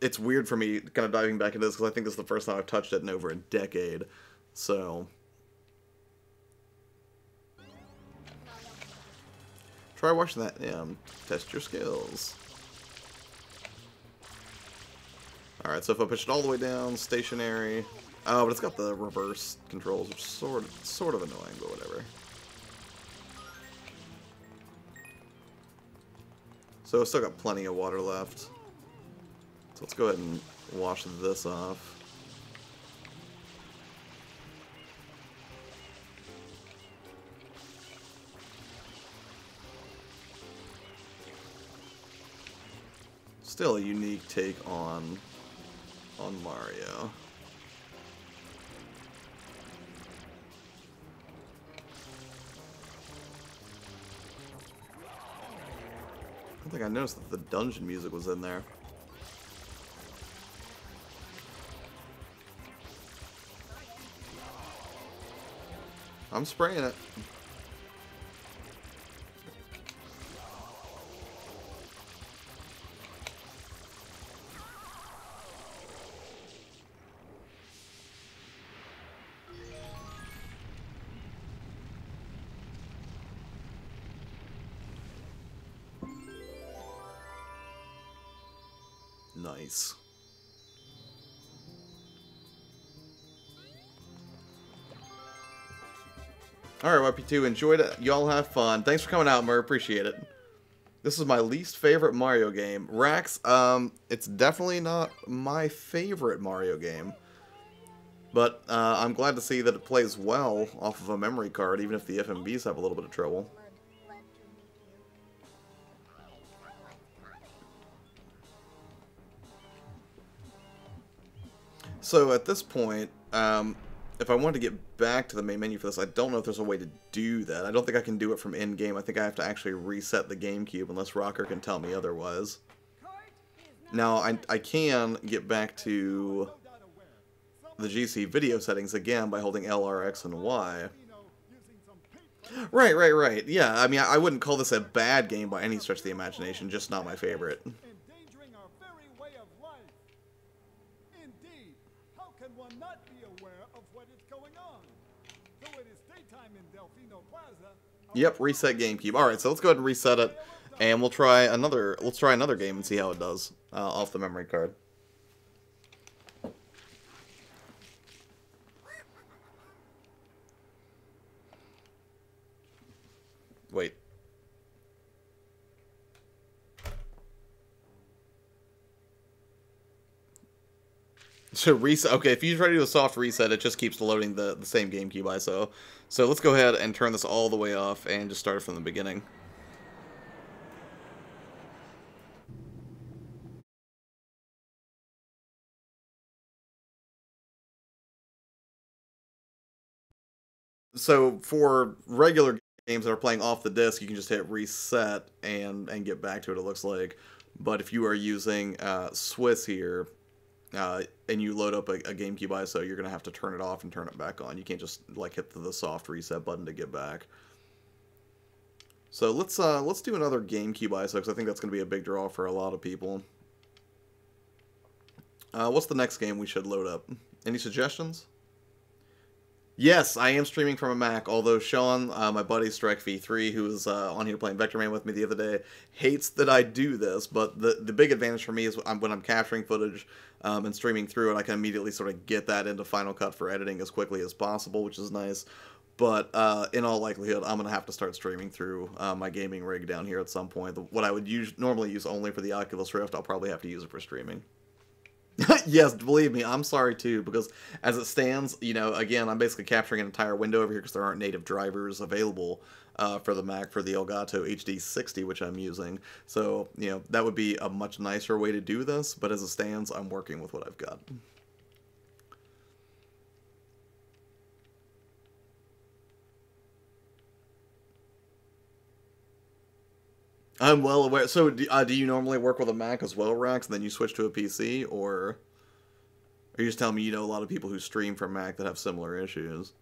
It's weird for me kind of diving back into this because I think this is the first time I've touched it in over a decade. So, try watching that. Yeah, test your skills. All right, so if I push it all the way down, stationary. Oh, but it's got the reverse controls, which is sort of annoying, but whatever. So it's still got plenty of water left. So let's go ahead and wash this off. Still a unique take on Mario. I don't think I noticed that the dungeon music was in there. I'm spraying it. Nice. Alright, YP2, enjoyed it. Y'all have fun. Thanks for coming out, Mur. Appreciate it. This is my least favorite Mario game. Rax, it's definitely not my favorite Mario game. But I'm glad to see that it plays well off of a memory card, even if the FMVs have a little bit of trouble. Glad to meet you. So at this point, if I wanted to get back to the main menu for this, I don't know if there's a way to do that. I don't think I can do it from in-game. I think I have to actually reset the GameCube unless Rocker can tell me otherwise. Now, I can get back to the GC video settings again by holding L, R, X, and Y. Right. Yeah, I mean, I wouldn't call this a bad game by any stretch of the imagination, just not my favorite. Endangering our very way of life. Indeed, how can one not be aware of what is going on? Though it is daytime in Delfino Plaza. Yep, reset GameCube. Alright, so let's go ahead and reset it, and let's try another game and see how it does off the memory card. Wait. So reset. Okay, if you try to do a soft reset, it just keeps loading the same GameCube ISO. So let's go ahead and turn this all the way off and just start it from the beginning. So for regular games that are playing off the disc, you can just hit reset and get back to it, it looks like. But if you are using Swiss here, and you load up a GameCube ISO, you're going to have to turn it off and turn it back on. You can't just like hit the soft reset button to get back. So let's do another GameCube ISO, because I think that's going to be a big draw for a lot of people. What's the next game we should load up? Any suggestions? Yes, I am streaming from a Mac, although Sean, my buddy StrikeV3, who was on here playing Vector Man with me the other day, hates that I do this, but the big advantage for me is when I'm capturing footage and streaming through it, I can immediately sort of get that into Final Cut for editing as quickly as possible, which is nice. But in all likelihood, I'm going to have to start streaming through my gaming rig down here at some point. What I would normally use only for the Oculus Rift, I'll probably have to use it for streaming. Yes, believe me, I'm sorry too, because as it stands, you know, again, I'm basically capturing an entire window over here because there aren't native drivers available for the Mac for the Elgato HD60, which I'm using. So, you know, that would be a much nicer way to do this, but as it stands, I'm working with what I've got. I'm well aware. So, do you normally work with a Mac as well, Rax, and then you switch to a PC, or are you just telling me you know a lot of people who stream from Mac that have similar issues?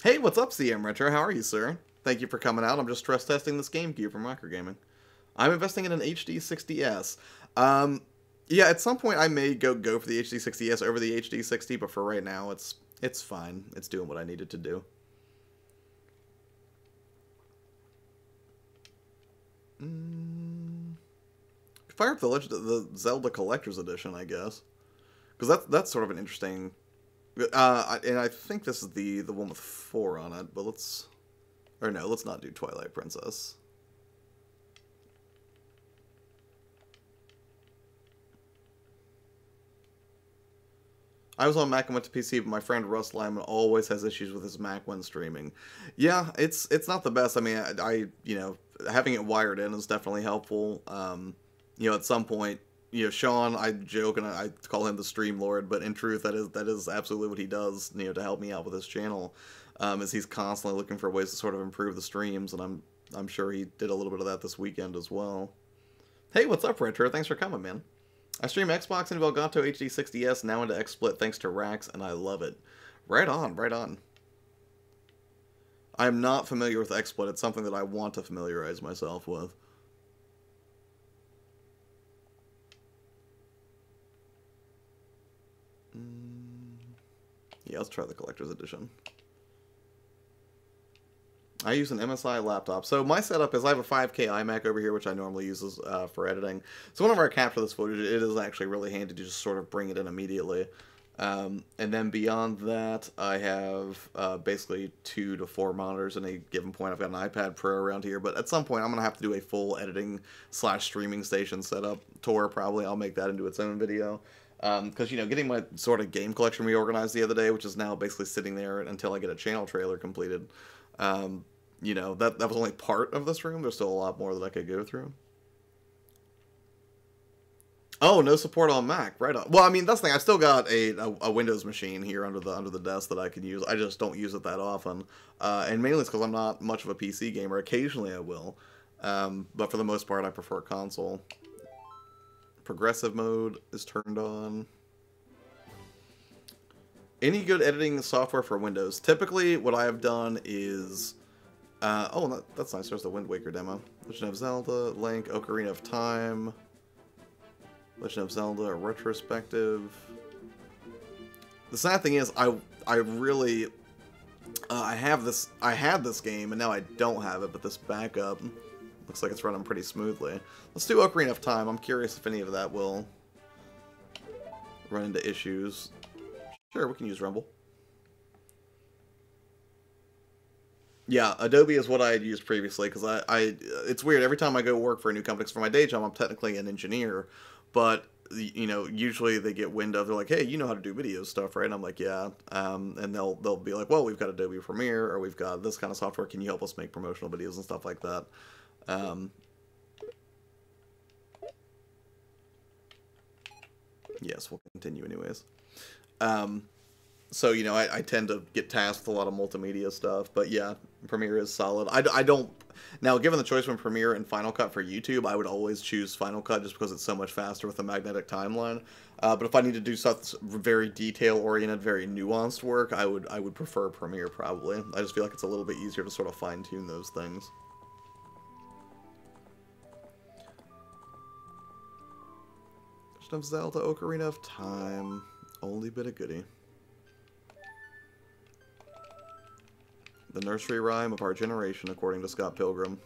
Hey, what's up, CM Retro? How are you, sir? Thank you for coming out. I'm just stress testing this Gamecube from Micro Gaming. I'm investing in an HD60S. Yeah, at some point I may go for the HD60S over the HD60, but for right now, it's fine. It's doing what I needed to do. Fire up the Zelda Collector's Edition, I guess, because that's sort of an interesting. And I think this is the one with 4 on it, but let's not do Twilight Princess. I was on Mac and went to PC, but my friend Russ Lyman always has issues with his Mac when streaming. Yeah, it's not the best. I mean, I you know, having it wired in is definitely helpful. You know, at some point, you know, Sean, I joke and I call him the Stream Lord, but in truth, that is absolutely what he does, you know, to help me out with his channel. Is he's constantly looking for ways to sort of improve the streams, and I'm sure he did a little bit of that this weekend as well. Hey, what's up, Retro? Thanks for coming, man. I stream Xbox into Elgato HD60S, now into XSplit thanks to Rax, and I love it. Right on, right on. I am not familiar with XSplit. It's something that I want to familiarize myself with. Yeah, let's try the Collector's Edition. I use an MSI laptop. So my setup is I have a 5K iMac over here, which I normally use for editing. So whenever I capture this footage, it is actually really handy to just sort of bring it in immediately. And then beyond that, I have basically 2 to 4 monitors at a given point. I've got an iPad Pro around here, but at some point I'm going to have to do a full editing / streaming station setup tour. Probably I'll make that into its own video. Because, you know, getting my sort of game collection reorganized the other day, which is now basically sitting there until I get a channel trailer completed. You know, that was only part of this room. There's still a lot more that I could go through. Oh, no support on Mac. Right on. Well, I mean, that's the thing. I've still got a Windows machine here under the desk that I can use. I just don't use it that often. And mainly it's because I'm not much of a PC gamer. Occasionally I will. But for the most part, I prefer console. Progressive mode is turned on. Any good editing software for Windows? Typically, what I have done is... oh, that's nice. There's the Wind Waker demo. Legend of Zelda, Link, Ocarina of Time... Legend of Zelda, retrospective. The sad thing is, I really, I had this game, and now I don't have it, but this backup looks like it's running pretty smoothly. Let's do Ocarina of Time. I'm curious if any of that will run into issues. Sure, we can use Rumble. Yeah, Adobe is what I had used previously, because it's weird, every time I go work for a new company, 'cause for my day job, I'm technically an engineer, but, you know, usually they get wind of, they're like, hey, you know how to do video stuff, right? And I'm like, yeah, and they'll be like, well, we've got Adobe Premiere, or we've got this kind of software, can you help us make promotional videos and stuff like that? Yes, we'll continue anyways. So, you know, I tend to get tasked with a lot of multimedia stuff, but yeah, Premiere is solid. I don't... Now, given the choice between Premiere and Final Cut for YouTube, I would always choose Final Cut just because it's so much faster with the magnetic timeline. But if I need to do something very detail-oriented, very nuanced work, I would prefer Premiere, probably. I just feel like it's a little bit easier to sort of fine-tune those things. Legend of Zelda, Ocarina of Time. Only bit of goodie. The nursery rhyme of our generation, according to Scott Pilgrim.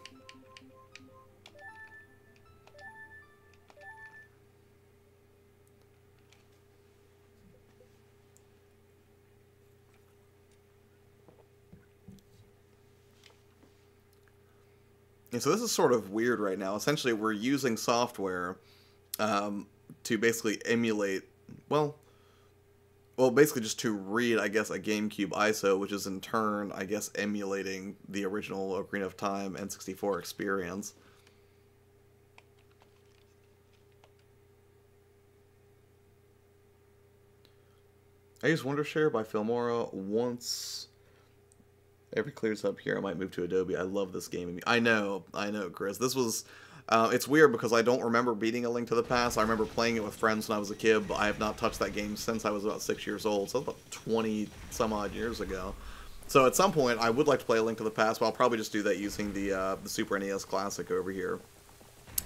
And so this is sort of weird right now. Essentially, we're using software to basically emulate, well, basically just to read, I guess, a GameCube ISO, which is in turn, I guess, emulating the original Ocarina of Time N64 experience. I use Wondershare by Filmora once every clears up here. I might move to Adobe. I love this game. I know, Chris. This was... it's weird because I don't remember beating A Link to the Past. I remember playing it with friends when I was a kid, but I have not touched that game since I was about 6 years old, so that's about 20-some-odd years ago. So at some point, I would like to play A Link to the Past, but I'll probably just do that using the Super NES Classic over here.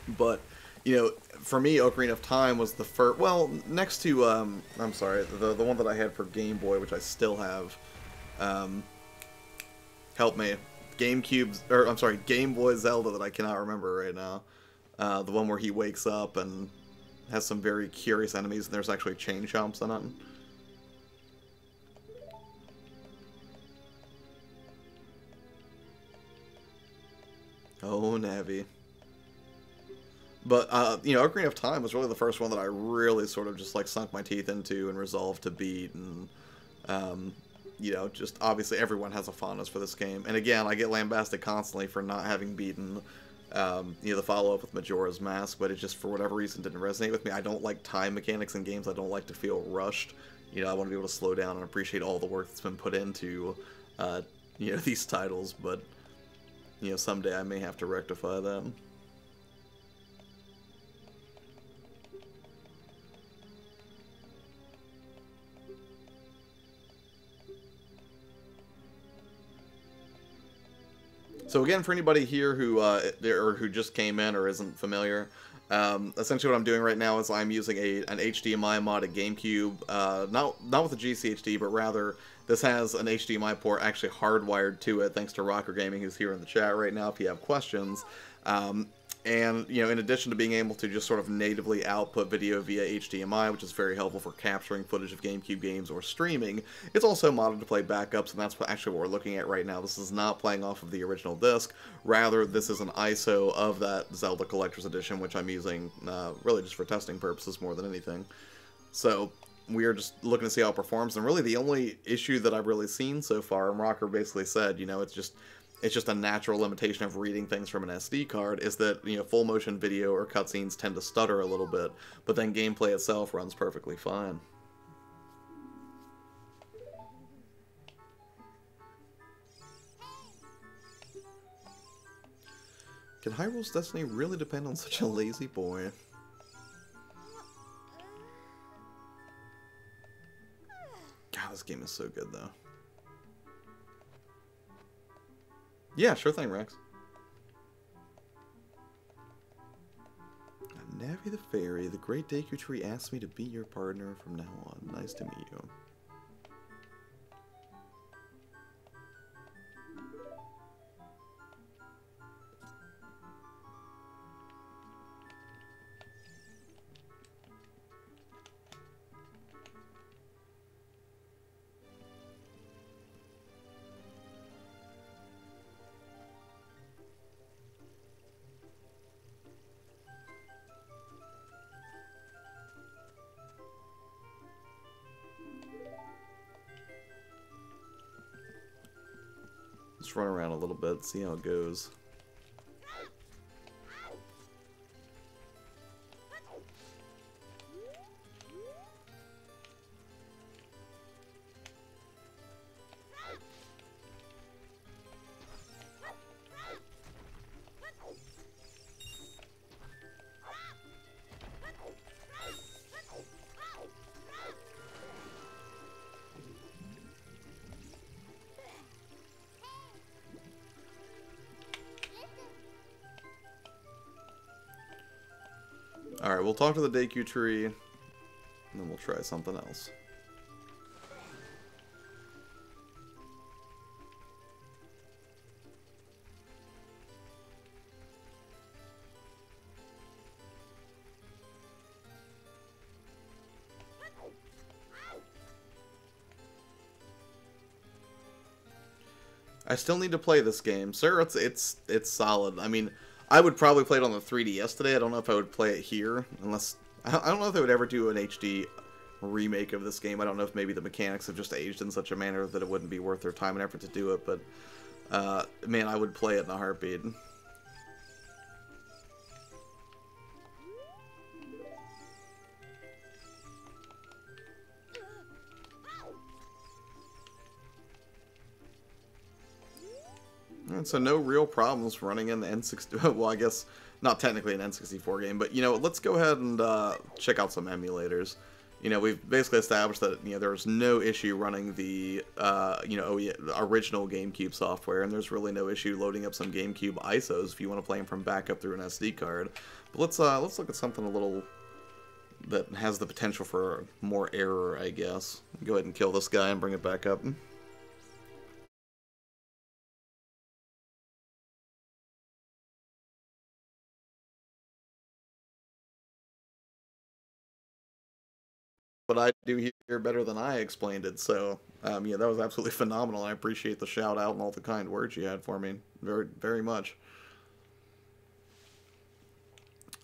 But, you know, for me, Ocarina of Time was the first... Well, next to, I'm sorry, the one that I had for Game Boy, which I still have. Help me. GameCube, or I'm sorry, Game Boy Zelda that I cannot remember right now. The one where he wakes up and has some very curious enemies, and there's actually chain chomps in it. Oh, Navi. But, you know, Ocarina of Time was really the first one that I really sort of just, like, sunk my teeth into and resolved to beat, and, you know, just obviously everyone has a fondness for this game. And again, I get lambasted constantly for not having beaten, you know, the follow-up with Majora's Mask, but it just, for whatever reason, didn't resonate with me. I don't like time mechanics in games. I don't like to feel rushed. You know, I want to be able to slow down and appreciate all the work that's been put into, you know, these titles, but, you know, someday I may have to rectify that. So again, for anybody here who or who just came in or isn't familiar, essentially what I'm doing right now is I'm using an HDMI modded GameCube, not with a GCHD, but rather this has an HDMI port actually hardwired to it, thanks to Rocker Gaming, who's here in the chat right now if you have questions. And, you know, in addition to being able to just sort of natively output video via HDMI, which is very helpful for capturing footage of GameCube games or streaming, it's also modded to play backups, and that's actually what we're looking at right now. This is not playing off of the original disc. Rather, this is an ISO of that Zelda Collector's Edition, which I'm using really just for testing purposes more than anything. So we are just looking to see how it performs, and really the only issue that I've really seen so far, and Rocker basically said, you know, it's just a natural limitation of reading things from an SD card, is that, you know, full motion video or cutscenes tend to stutter a little bit, but then gameplay itself runs perfectly fine. Can Hyrule's destiny really depend on such a lazy boy? God, this game is so good, though. Yeah, sure thing, Rex. Navi the Fairy, the Great Deku Tree asked me to be your partner from now on. Nice to meet you. Let's run around a little bit, see how it goes. Alright, we'll talk to the Deku Tree, and then we'll try something else. I still need to play this game, sir. It's solid. I mean, I would probably play it on the 3DS today. I don't know if I would play it here, unless I don't know if they would ever do an HD remake of this game. I don't know if maybe the mechanics have just aged in such a manner that it wouldn't be worth their time and effort to do it. But man, I would play it in a heartbeat. And so no real problems running in the N60. Well, I guess not technically an N64 game, but you know, let's go ahead and check out some emulators. You know, we've basically established that there's no issue running the original GameCube software, and there's really no issue loading up some GameCube ISOs if you want to play them from backup through an SD card. But let's look at something a little that has the potential for more error, I guess. Go ahead and kill this guy and bring it back up. But I do hear better than I explained it, so yeah, that was absolutely phenomenal. I appreciate the shout out and all the kind words you had for me, very, very much.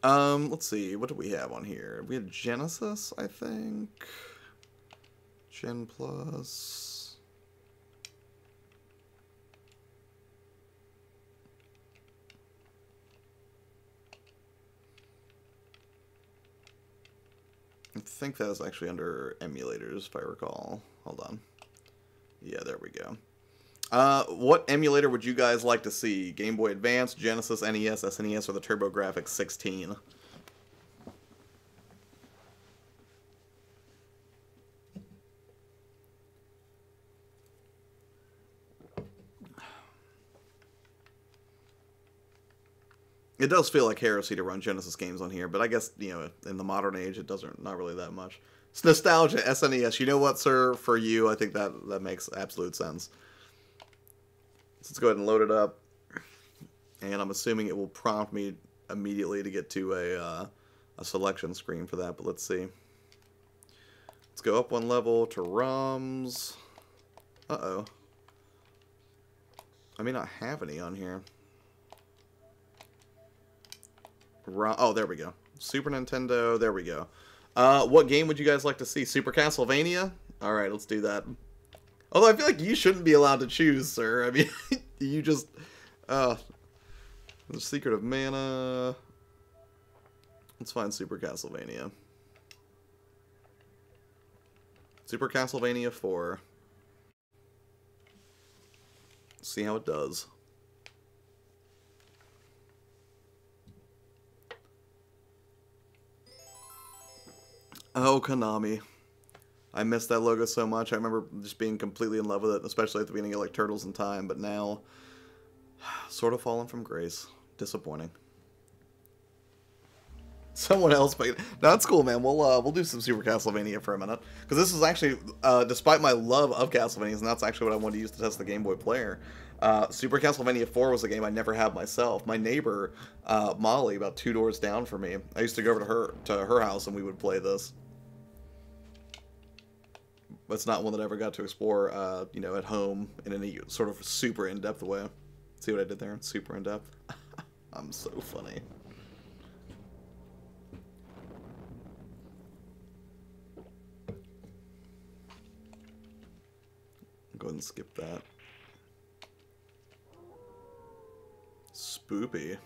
Let's see, what do we have on here? We had Genesis, I think. Gen Plus. I think that was actually under emulators, if I recall. Hold on. Yeah, there we go. What emulator would you guys like to see? Game Boy Advance, Genesis, NES, SNES, or the TurboGrafx 16? It does feel like heresy to run Genesis games on here, but I guess, in the modern age, it doesn't, not really that much. It's nostalgia, SNES. You know what, sir? For you, I think that makes absolute sense. So let's go ahead and load it up. And I'm assuming it will prompt me immediately to get to a selection screen for that, but let's see. Let's go up one level to ROMs. Uh-oh. I may not have any on here. Oh, there we go. Super Nintendo, there we go. What game would you guys like to see? Super Castlevania? Alright, let's do that. Although I feel like you shouldn't be allowed to choose, sir. I mean, you just... The Secret of Mana... Let's find Super Castlevania. Super Castlevania 4. See how it does. Oh, Konami. I missed that logo so much. I remember just being completely in love with it, especially at the beginning of like Turtles in Time, but now sort of fallen from grace. Disappointing. Someone else, but no, that's cool, man. We'll do some Super Castlevania for a minute, because this is actually, despite my love of Castlevanias, and that's actually what I wanted to use to test the Game Boy player. Super Castlevania 4 was a game I never had myself. My neighbor, Molly, about 2 doors down from me, I used to go over to her house and we would play this. But it's not one that I ever got to explore, at home in any sort of super in-depth way. See what I did there? Super in-depth. I'm so funny. Go ahead and skip that. Spoopy.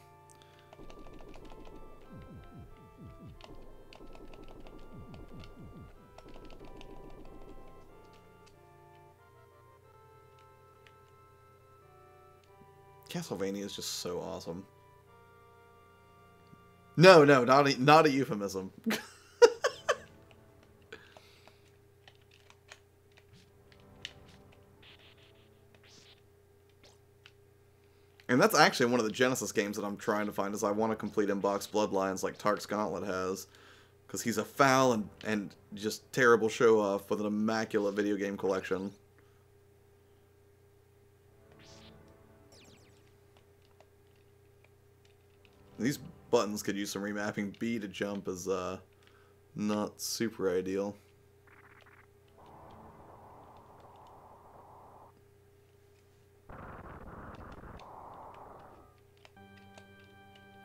Castlevania is just so awesome. No, not a euphemism. And that's actually one of the Genesis games that I'm trying to find, is I want to complete Inbox Bloodlines like Tark's Gauntlet has. Because he's a foul and just terrible show-off with an immaculate video game collection. These buttons could use some remapping. B to jump is not super ideal.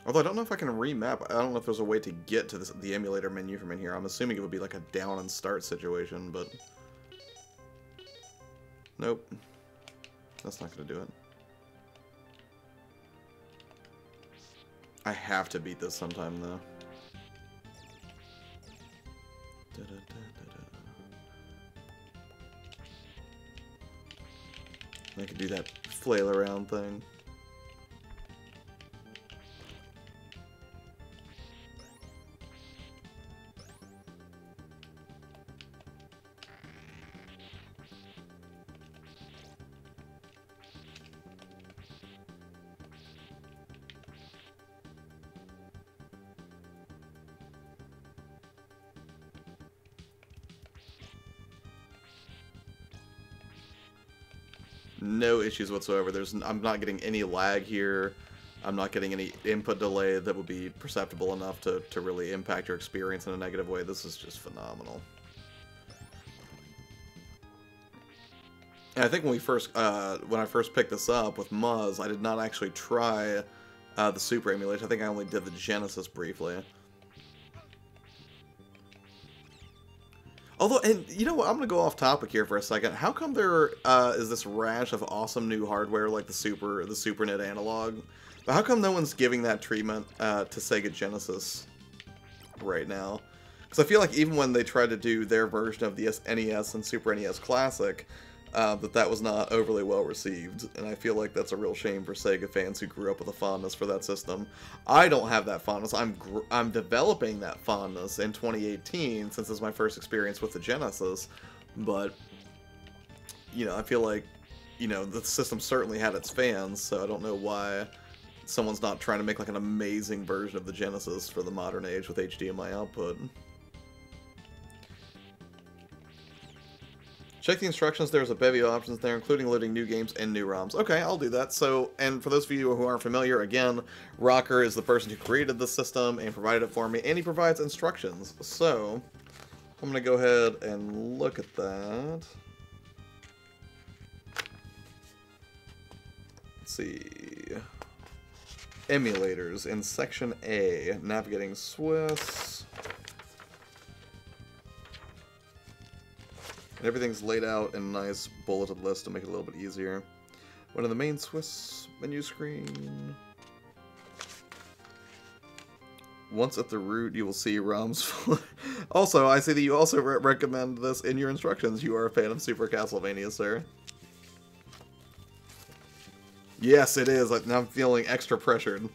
Although I don't know if I can remap. I don't know if there's a way to get to the emulator menu from in here. I'm assuming it would be like a down and start situation, but... Nope. That's not going to do it. I have to beat this sometime, though. I could do that flail around thing. No issues whatsoever. I'm not getting any lag here. I'm not getting any input delay that would be perceptible enough to really impact your experience in a negative way. This is just phenomenal. And I think when I first picked this up with Muzz, I did not actually try the Super emulation. I think I only did the Genesis briefly. Although, and you know what, I'm going to go off topic here for a second. How come there is this rash of awesome new hardware like the Super NIT analog? But how come no one's giving that treatment to Sega Genesis right now? Because I feel like even when they tried to do their version of the NES and Super NES Classic, that was not overly well received, and I feel like that's a real shame for Sega fans who grew up with a fondness for that system. I don't have that fondness. I'm developing that fondness in 2018 since it's my first experience with the Genesis, but you know, I feel like, you know, the system certainly had its fans, so I don't know why someone's not trying to make like an amazing version of the Genesis for the modern age with HDMI output. Check the instructions. There's a bevy of options there, including loading new games and new ROMs. Okay, I'll do that. So, and for those of you who aren't familiar, again, Rocker is the person who created the system and provided it for me, and he provides instructions. So, I'm going to go ahead and look at that. Let's see. Emulators in Section A. Navigating Swiss. And everything's laid out in a nice bulleted list to make it a little bit easier. One in the main Swiss menu screen. Once at the root, you will see ROMs. Also, I see that you also recommend this in your instructions. You are a fan of Super Castlevania, sir. Yes, it is. Now I'm feeling extra pressured.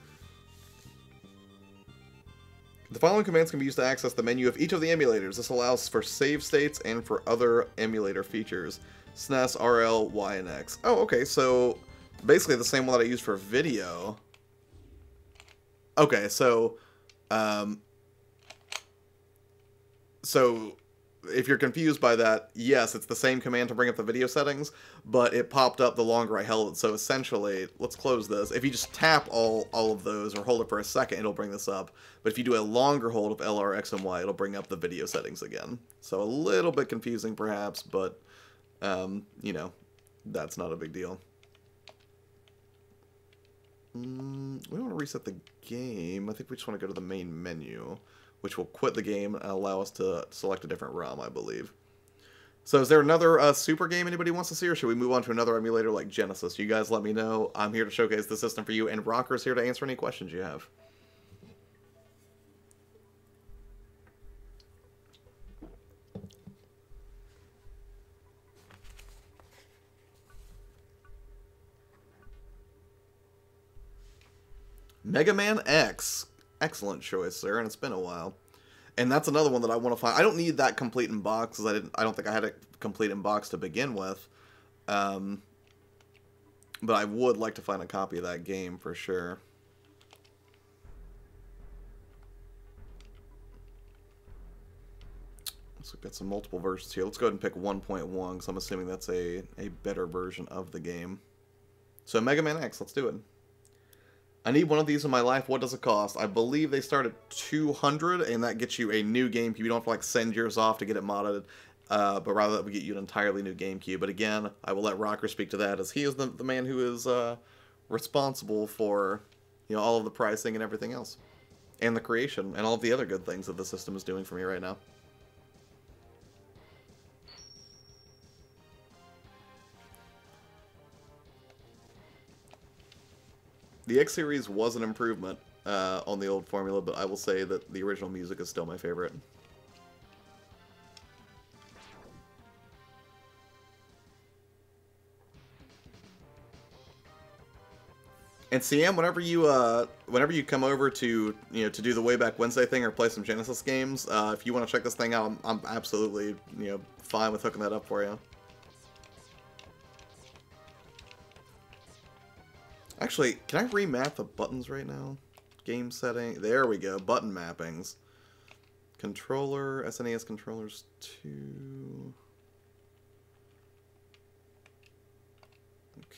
The following commands can be used to access the menu of each of the emulators. This allows for save states and for other emulator features. SNES, RL, Y, and X. Oh, okay, so basically the same one that I used for video. Okay, so if you're confused by that, yes, it's the same command to bring up the video settings, but it popped up the longer I held it. So essentially, let's close this. If you just tap all of those or hold it for a second, it'll bring this up. But if you do a longer hold of LR, X, and Y, it'll bring up the video settings again. So a little bit confusing perhaps, but, you know, that's not a big deal. We want to reset the game. I think we just want to go to the main menu, which will quit the game and allow us to select a different ROM, I believe. So is there another Super game anybody wants to see, or should we move on to another emulator like Genesis? You guys let me know. I'm here to showcase the system for you, and Rocker's here to answer any questions you have. Mega Man X. Excellent choice, sir, and it's been a while. And that's another one that I want to find. I don't need that complete in box, because I don't think I had it complete in box to begin with. But I would like to find a copy of that game for sure. So we've got some multiple versions here. Let's go ahead and pick 1.1, because I'm assuming that's a better version of the game. So Mega Man X, let's do it. I need one of these in my life. What does it cost? I believe they start at $200, and that gets you a new GameCube. You don't have to like send yours off to get it modded, but rather that would get you an entirely new GameCube. But again, I will let Rocker speak to that, as he is the man who is responsible for, you know, all of the pricing and everything else. And the creation, and all of the other good things that the system is doing for me right now. The X series was an improvement on the old formula, but I will say that the original music is still my favorite. And CM, whenever you come over to to do the Way Back Wednesday thing or play some Genesis games, if you want to check this thing out, I'm absolutely fine with hooking that up for you. Actually, can I remap the buttons right now? Game setting. There we go. Button mappings. Controller. SNES controllers 2.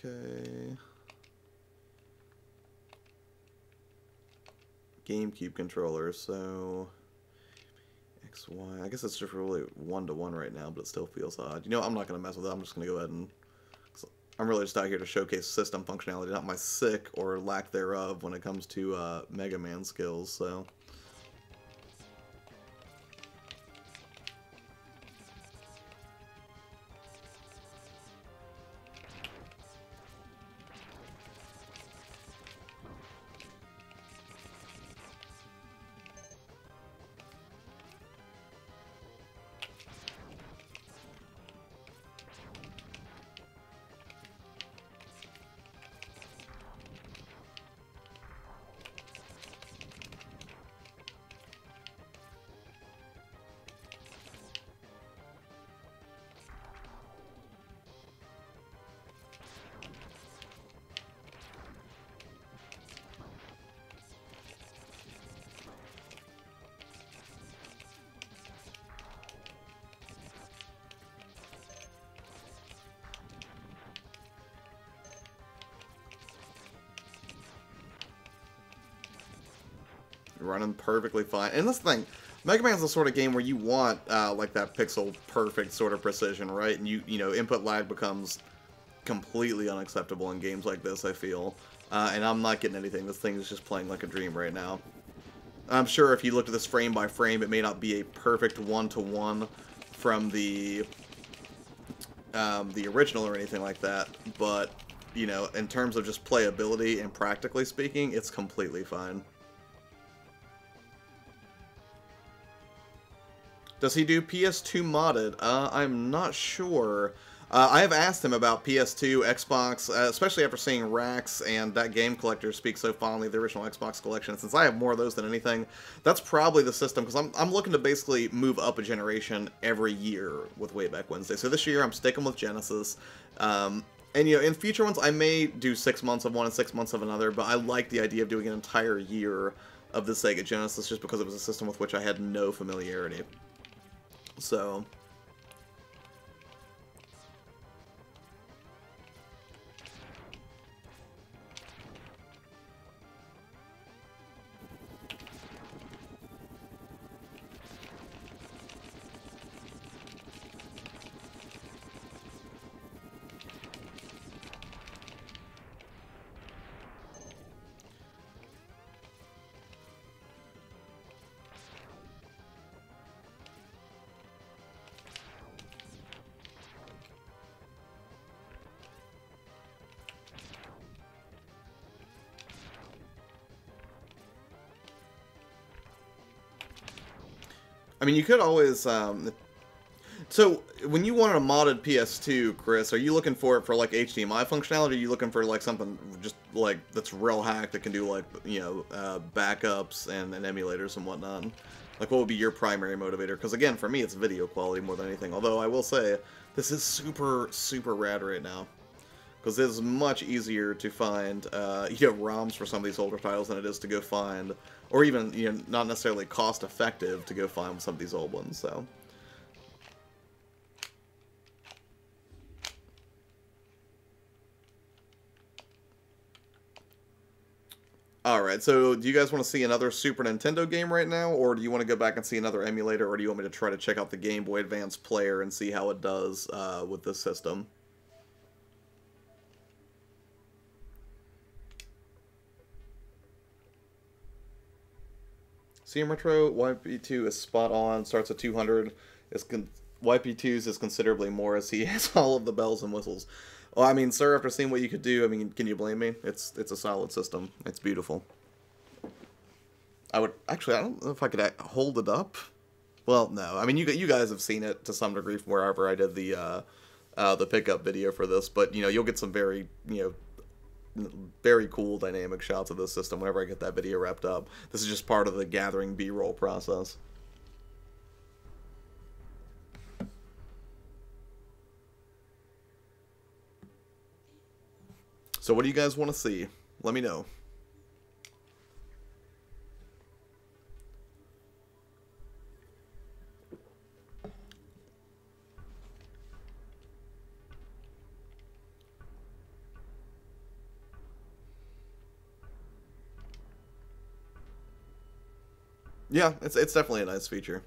Okay. Gamecube controller, so XY. I guess it's just really 1-to-1 right now, but it still feels odd. You know, I'm not going to mess with it. I'm just going to go ahead and... I'm really just out here to showcase system functionality, not my sick or lack thereof when it comes to Mega Man skills, so... Running perfectly fine. And this thing, Mega Man's the sort of game where you want like that pixel perfect sort of precision, right? And you know, input lag becomes completely unacceptable in games like this, I feel. And I'm not getting anything. This thing is just playing like a dream right now. I'm sure if you looked at this frame by frame, it may not be a perfect 1-to-1 from the original or anything like that, but you know, in terms of just playability and practically speaking, it's completely fine. Does he do PS2 modded? I'm not sure. I have asked him about PS2, Xbox, especially after seeing Rax and that game collector speak so fondly of the original Xbox collection. Since I have more of those than anything, that's probably the system, because I'm looking to basically move up a generation every year with Way Back Wednesday. So this year I'm sticking with Genesis. And you know, in future ones I may do 6 months of one and 6 months of another, but I like the idea of doing an entire year of the Sega Genesis just because it was a system with which I had no familiarity. So... I mean, you could always, so, when you wanted a modded PS2, Chris, are you looking for it for, like, HDMI functionality, or are you looking for, like, something just, like, that's real hacked that can do, like, you know, backups and emulators and whatnot? Like, what would be your primary motivator? Because, again, for me, it's video quality more than anything. Although, I will say, this is super, super rad right now. Because it is much easier to find, you know, ROMs for some of these older titles than it is to go find, or even, you know, not necessarily cost-effective to go find some of these old ones, so. Alright, so do you guys want to see another Super Nintendo game right now, or do you want to go back and see another emulator, or do you want me to try to check out the Game Boy Advance player and see how it does with this system? CM Retro YP2 is spot on. Starts at 200. YP2's is considerably more, as he has all of the bells and whistles. Well, I mean, sir, after seeing what you could do, I mean, can you blame me? It's a solid system. It's beautiful. I don't know if I could hold it up. Well, no. I mean, you guys have seen it to some degree from wherever I did the pickup video for this, but you'll get some very very cool dynamic shots of this system whenever I get that video wrapped up. This is just part of the gathering B-roll process. So what do you guys want to see? Let me know. Yeah, it's definitely a nice feature.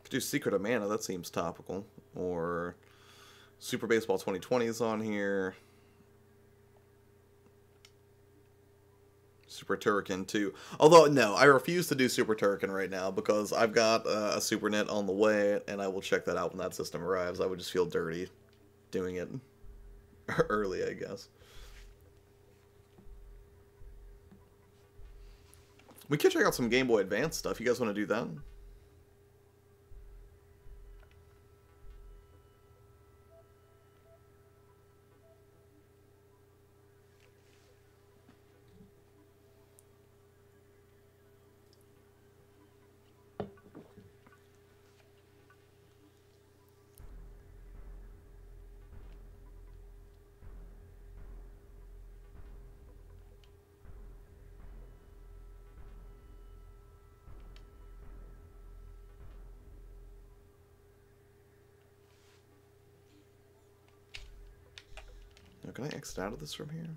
Could do Secret of Mana, that seems topical. Or Super Baseball 2020 is on here. Super Turrican too. Although, no, I refuse to do Super Turrican right now because I've got a Super Net on the way, and I will check that out when that system arrives. I would just feel dirty doing it early, I guess. We could check out some Game Boy Advance stuff. You guys want to do that? Now, can I exit out of this from here?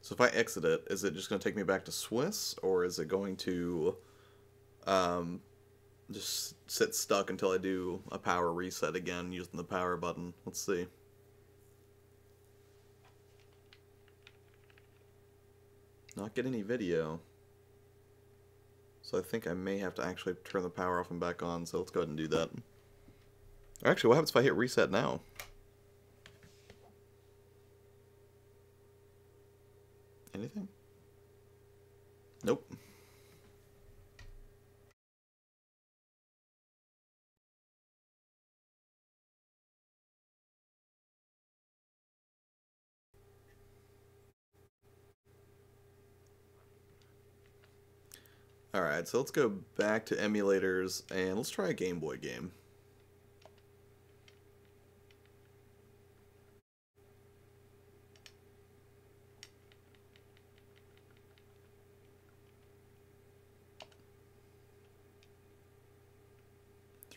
So if I exit it, is it just going to take me back to Swiss, or is it going to just sit stuck until I do a power reset again using the power button? Let's see. Not get any video. So I think I may have to actually turn the power off and back on, so let's go ahead and do that. Actually, what happens if I hit reset now? Anything? Nope. Alright, so let's go back to emulators and let's try a Game Boy game.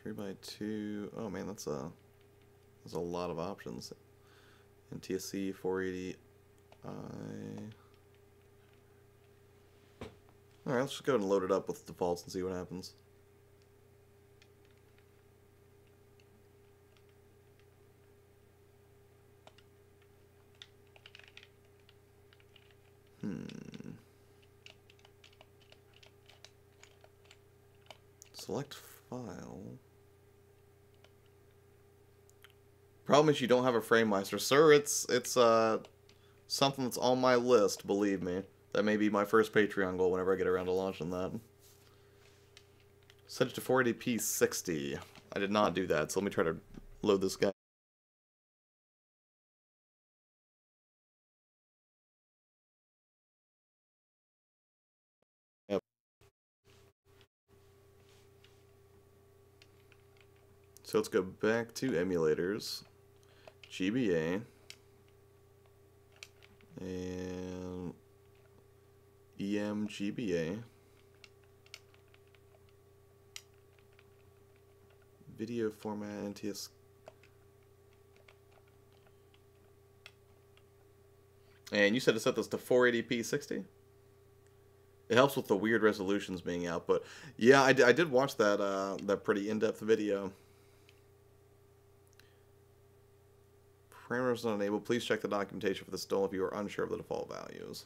Three by two. Oh man, that's a lot of options. NTSC 480i. Alright, let's just go ahead and load it up with defaults and see what happens. Select file. Problem is you don't have a FrameMeister. Sir, it's something that's on my list, believe me. That may be my first Patreon goal whenever I get around to launching that. Set it to 480p 60. I did not do that, so let me try to load this guy. Yep. So let's go back to emulators. GBA. And EMGBA. Video format NTS. And you said to set this to 480p 60? It helps with the weird resolutions being out, but yeah, I did watch that that pretty in-depth video. parameters not enabled. Please check the documentation for the install if you are unsure of the default values.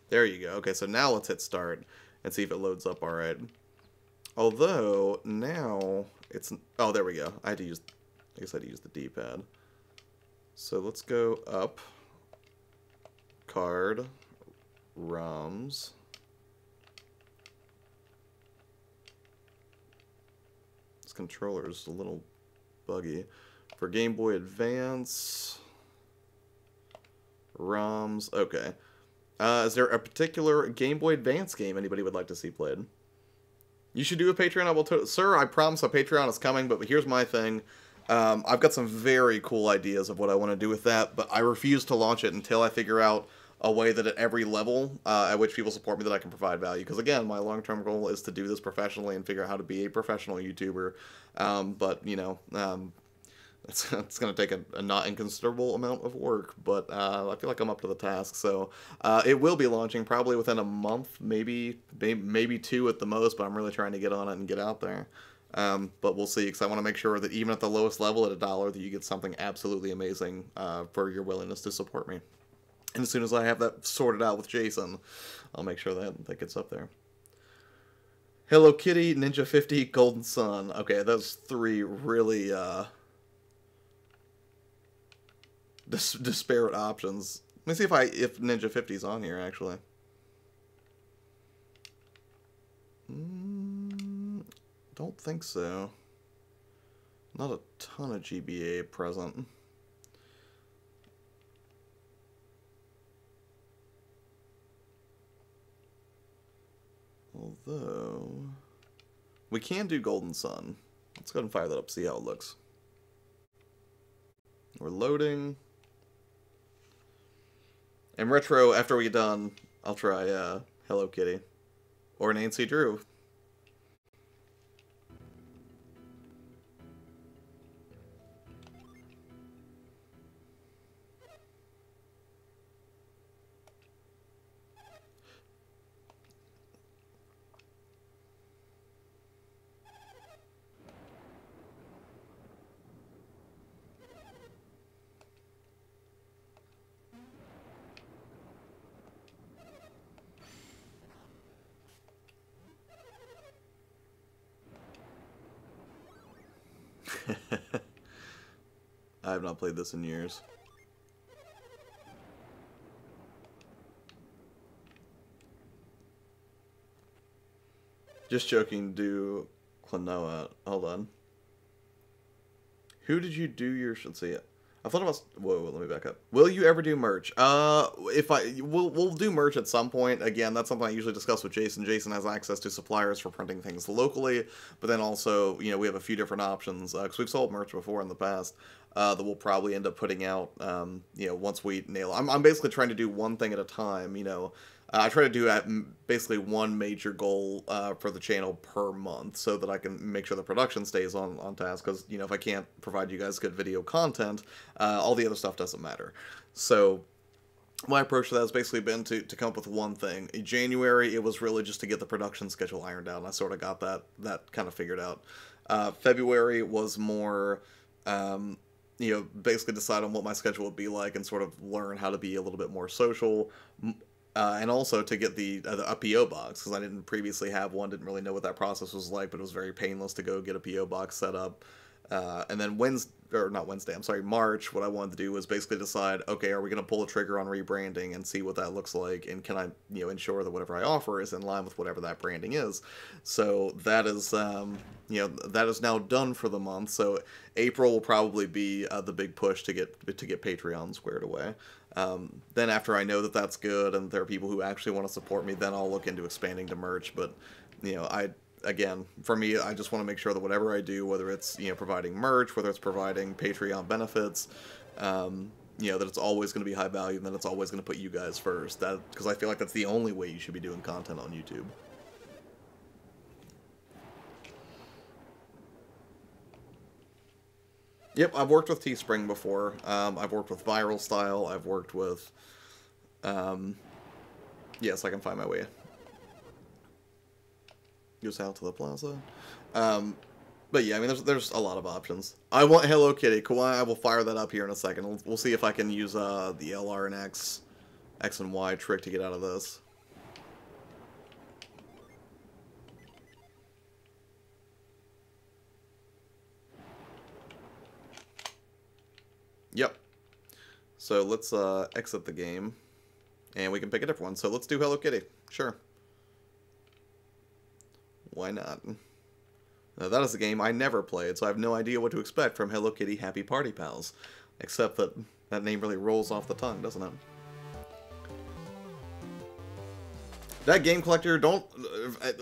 There you go. Okay, so now let's hit start and see if it loads up all right. Although, now it's... Oh, there we go. I guess I had to use the D-pad. So let's go up. Card. ROMs. This controller is a little buggy. For Game Boy Advance. ROMs. Okay. Is there a particular Game Boy Advance game anybody would like to see played? You should do a Patreon. Sir, I promise a Patreon is coming, but here's my thing. I've got some very cool ideas of what I want to do with that, but I refuse to launch it until I figure out a way that at every level at which people support me that I can provide value. Because again, my long-term goal is to do this professionally and figure out how to be a professional YouTuber. But, you know, it's going to take a not inconsiderable amount of work, but I feel like I'm up to the task. So it will be launching probably within a month, maybe 2 at the most, but I'm really trying to get on it and get out there. But we'll see, because I want to make sure that even at the lowest level at $1, that you get something absolutely amazing for your willingness to support me. And as soon as I have that sorted out with Jason, I'll make sure that gets up there. Hello Kitty, Ninja 50, Golden Sun. Okay, those 3 really disparate options. Let me see if Ninja 50 is on here, actually. Don't think so. Not a ton of GBA present. Although, we can do Golden Sun. Let's go ahead and fire that up, see how it looks. We're loading. And retro, after we get done, I'll try Hello Kitty. Or Nancy Drew. I have not played this in years. Just joking, do Klonoa. Hold on. Who did you do your... Let's see it. I thought about... Whoa, let me back up. Will you ever do merch? We'll do merch at some point. Again, that's something I usually discuss with Jason. Jason has access to suppliers for printing things locally, but then also, you know, we have a few different options, because we've sold merch before in the past, that we'll probably end up putting out, you know, once we nail... I'm basically trying to do one thing at a time, you know. I try to do basically one major goal for the channel per month so that I can make sure the production stays on task, because, you know, if I can't provide you guys good video content, all the other stuff doesn't matter. So my approach to that has basically been to come up with one thing. In January, it was really just to get the production schedule ironed out, and I sort of got that kind of figured out. February was more... you know, basically decide on what my schedule would be like and sort of learn how to be a little bit more social. And also to get a P.O. box, because I didn't previously have one, didn't really know what that process was like, but it was very painless to go get a P.O. box set up. And then March, what I wanted to do was basically decide, okay, are we going to pull the trigger on rebranding and see what that looks like, and can I, you know, ensure that whatever I offer is in line with whatever that branding is. So that is, you know, that is now done for the month. So April will probably be the big push to get Patreon squared away. Then after I know that that's good and there are people who actually want to support me, then I'll look into expanding to merch. But, you know, again, for me, I just want to make sure that whatever I do, whether it's, you know, providing merch, whether it's providing Patreon benefits, you know, that it's always going to be high value, and that it's always going to put you guys first. Because I feel like that's the only way you should be doing content on YouTube. Yep, I've worked with Teespring before. I've worked with Viral Style. I've worked with... yes, I can find my way. Goes out to the plaza. But yeah, I mean, there's a lot of options. I want Hello Kitty. Kawaii, I will fire that up here in a second. We'll see if I can use the LR and X and Y trick to get out of this. Yep. So let's exit the game, and we can pick a different one. So let's do Hello Kitty. Sure. Why not? Now, that is a game I never played, so I have no idea what to expect from Hello Kitty Happy Party Pals. Except that that name really rolls off the tongue, doesn't it? That Game Collector, don't...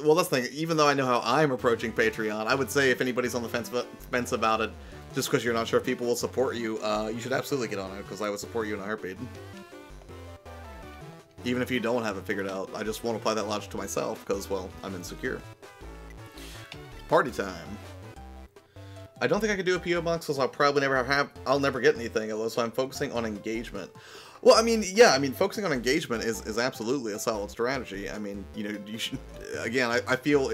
Well, that's the thing. Even though I know how I'm approaching Patreon, I would say if anybody's on the fence about it, just because you're not sure if people will support you, you should absolutely get on it, because I would support you in a heartbeat. Even if you don't have it figured out, I just won't apply that logic to myself, because, well, I'm insecure. Party time. I don't think I could do a P.O. box, because I'll probably I'll never get anything, so I'm focusing on engagement. Well, I mean, yeah, I mean, focusing on engagement is absolutely a solid strategy. I mean, you know, you should, again, I feel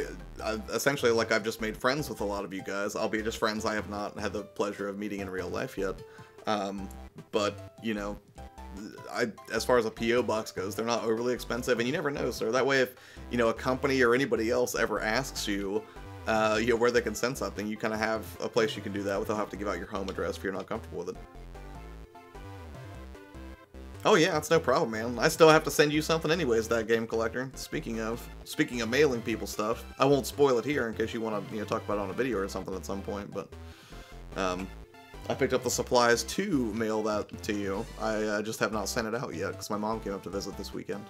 essentially like I've just made friends with a lot of you guys, albeit just friends I have not had the pleasure of meeting in real life yet. But, you know, as far as a P.O. box goes, they're not overly expensive, and you never know, so that way if, you know, a company or anybody else ever asks you, you know, where they can send something, you kind of have a place you can do that without having to give out your home address if you're not comfortable with it. Oh yeah, it's no problem, man. I still have to send you something anyways, that Game Collector. Speaking of mailing people stuff, I won't spoil it here in case you want to, you know, talk about it on a video or something at some point, but I picked up the supplies to mail that to you. I just have not sent it out yet because my mom came up to visit this weekend.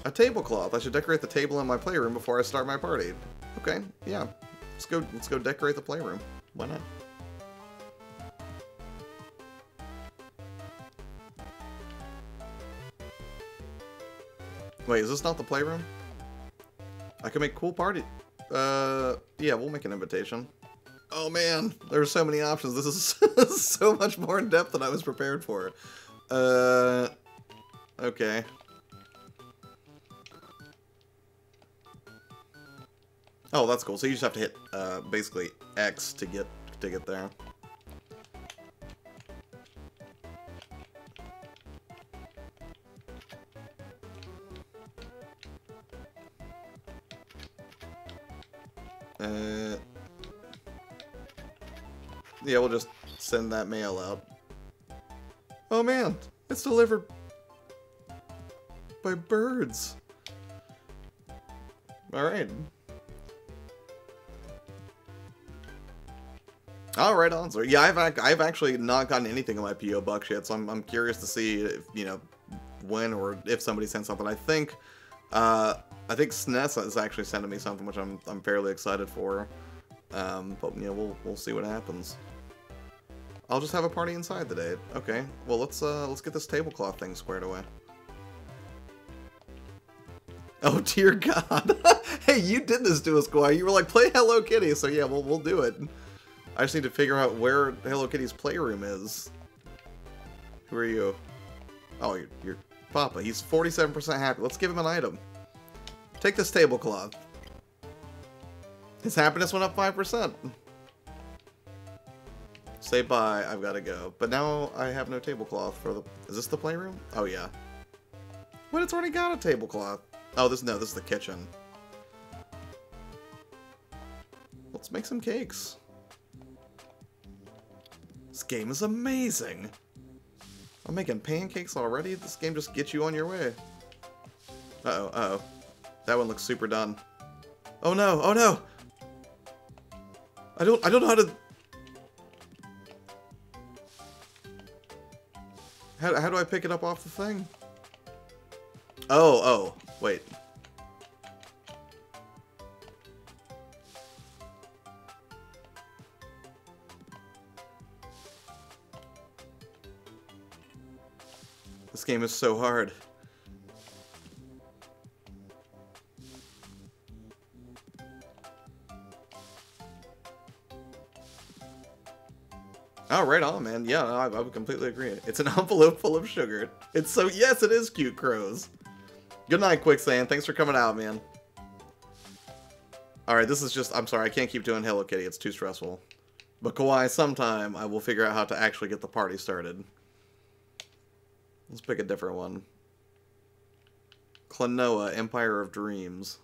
A tablecloth. I should decorate the table in my playroom before I start my party. Okay, yeah. Let's go decorate the playroom. Why not? Wait, is this not the playroom? I can make cool party. Yeah, we'll make an invitation. Oh man, there's so many options. This is so much more in depth than I was prepared for. Okay. Oh, that's cool. So you just have to hit basically X to get there. Yeah, we'll just send that mail out. Oh man, it's delivered by birds. All right. Oh, right on, sir. Yeah, I've actually not gotten anything in my P.O. box yet, so I'm curious to see if, you know, when or if somebody sent something. I think SNES is actually sending me something, which I'm fairly excited for. But you know, we'll see what happens. I'll just have a party inside today. Okay. Well, let's get this tablecloth thing squared away. Oh dear God! Hey, you did this to us, Kawhi. You were like, play Hello Kitty, so yeah, we'll do it. I just need to figure out where Hello Kitty's playroom is. Who are you? Oh, you're Papa. He's 47% happy. Let's give him an item. Take this tablecloth. His happiness went up 5%. Say bye. I've got to go. But now I have no tablecloth for the... Is this the playroom? Oh, yeah. But it's already got a tablecloth. Oh, this is the kitchen. Let's make some cakes. This game is amazing. I'm making pancakes already? This game just gets you on your way. Uh-oh, uh-oh. That one looks super done. Oh no, oh no! I don't know how to... How do I pick it up off the thing? Oh, wait. This game is so hard. Oh, right on, man. Yeah, I would completely agree. It's an envelope full of sugar. It's so... Yes, it is cute crows. Good night, Quicksand. Thanks for coming out, man. Alright, this is just... I'm sorry, I can't keep doing Hello Kitty. It's too stressful. But Kawaii, sometime I will figure out how to actually get the party started. Let's pick a different one. Klonoa, Empire of Dreams.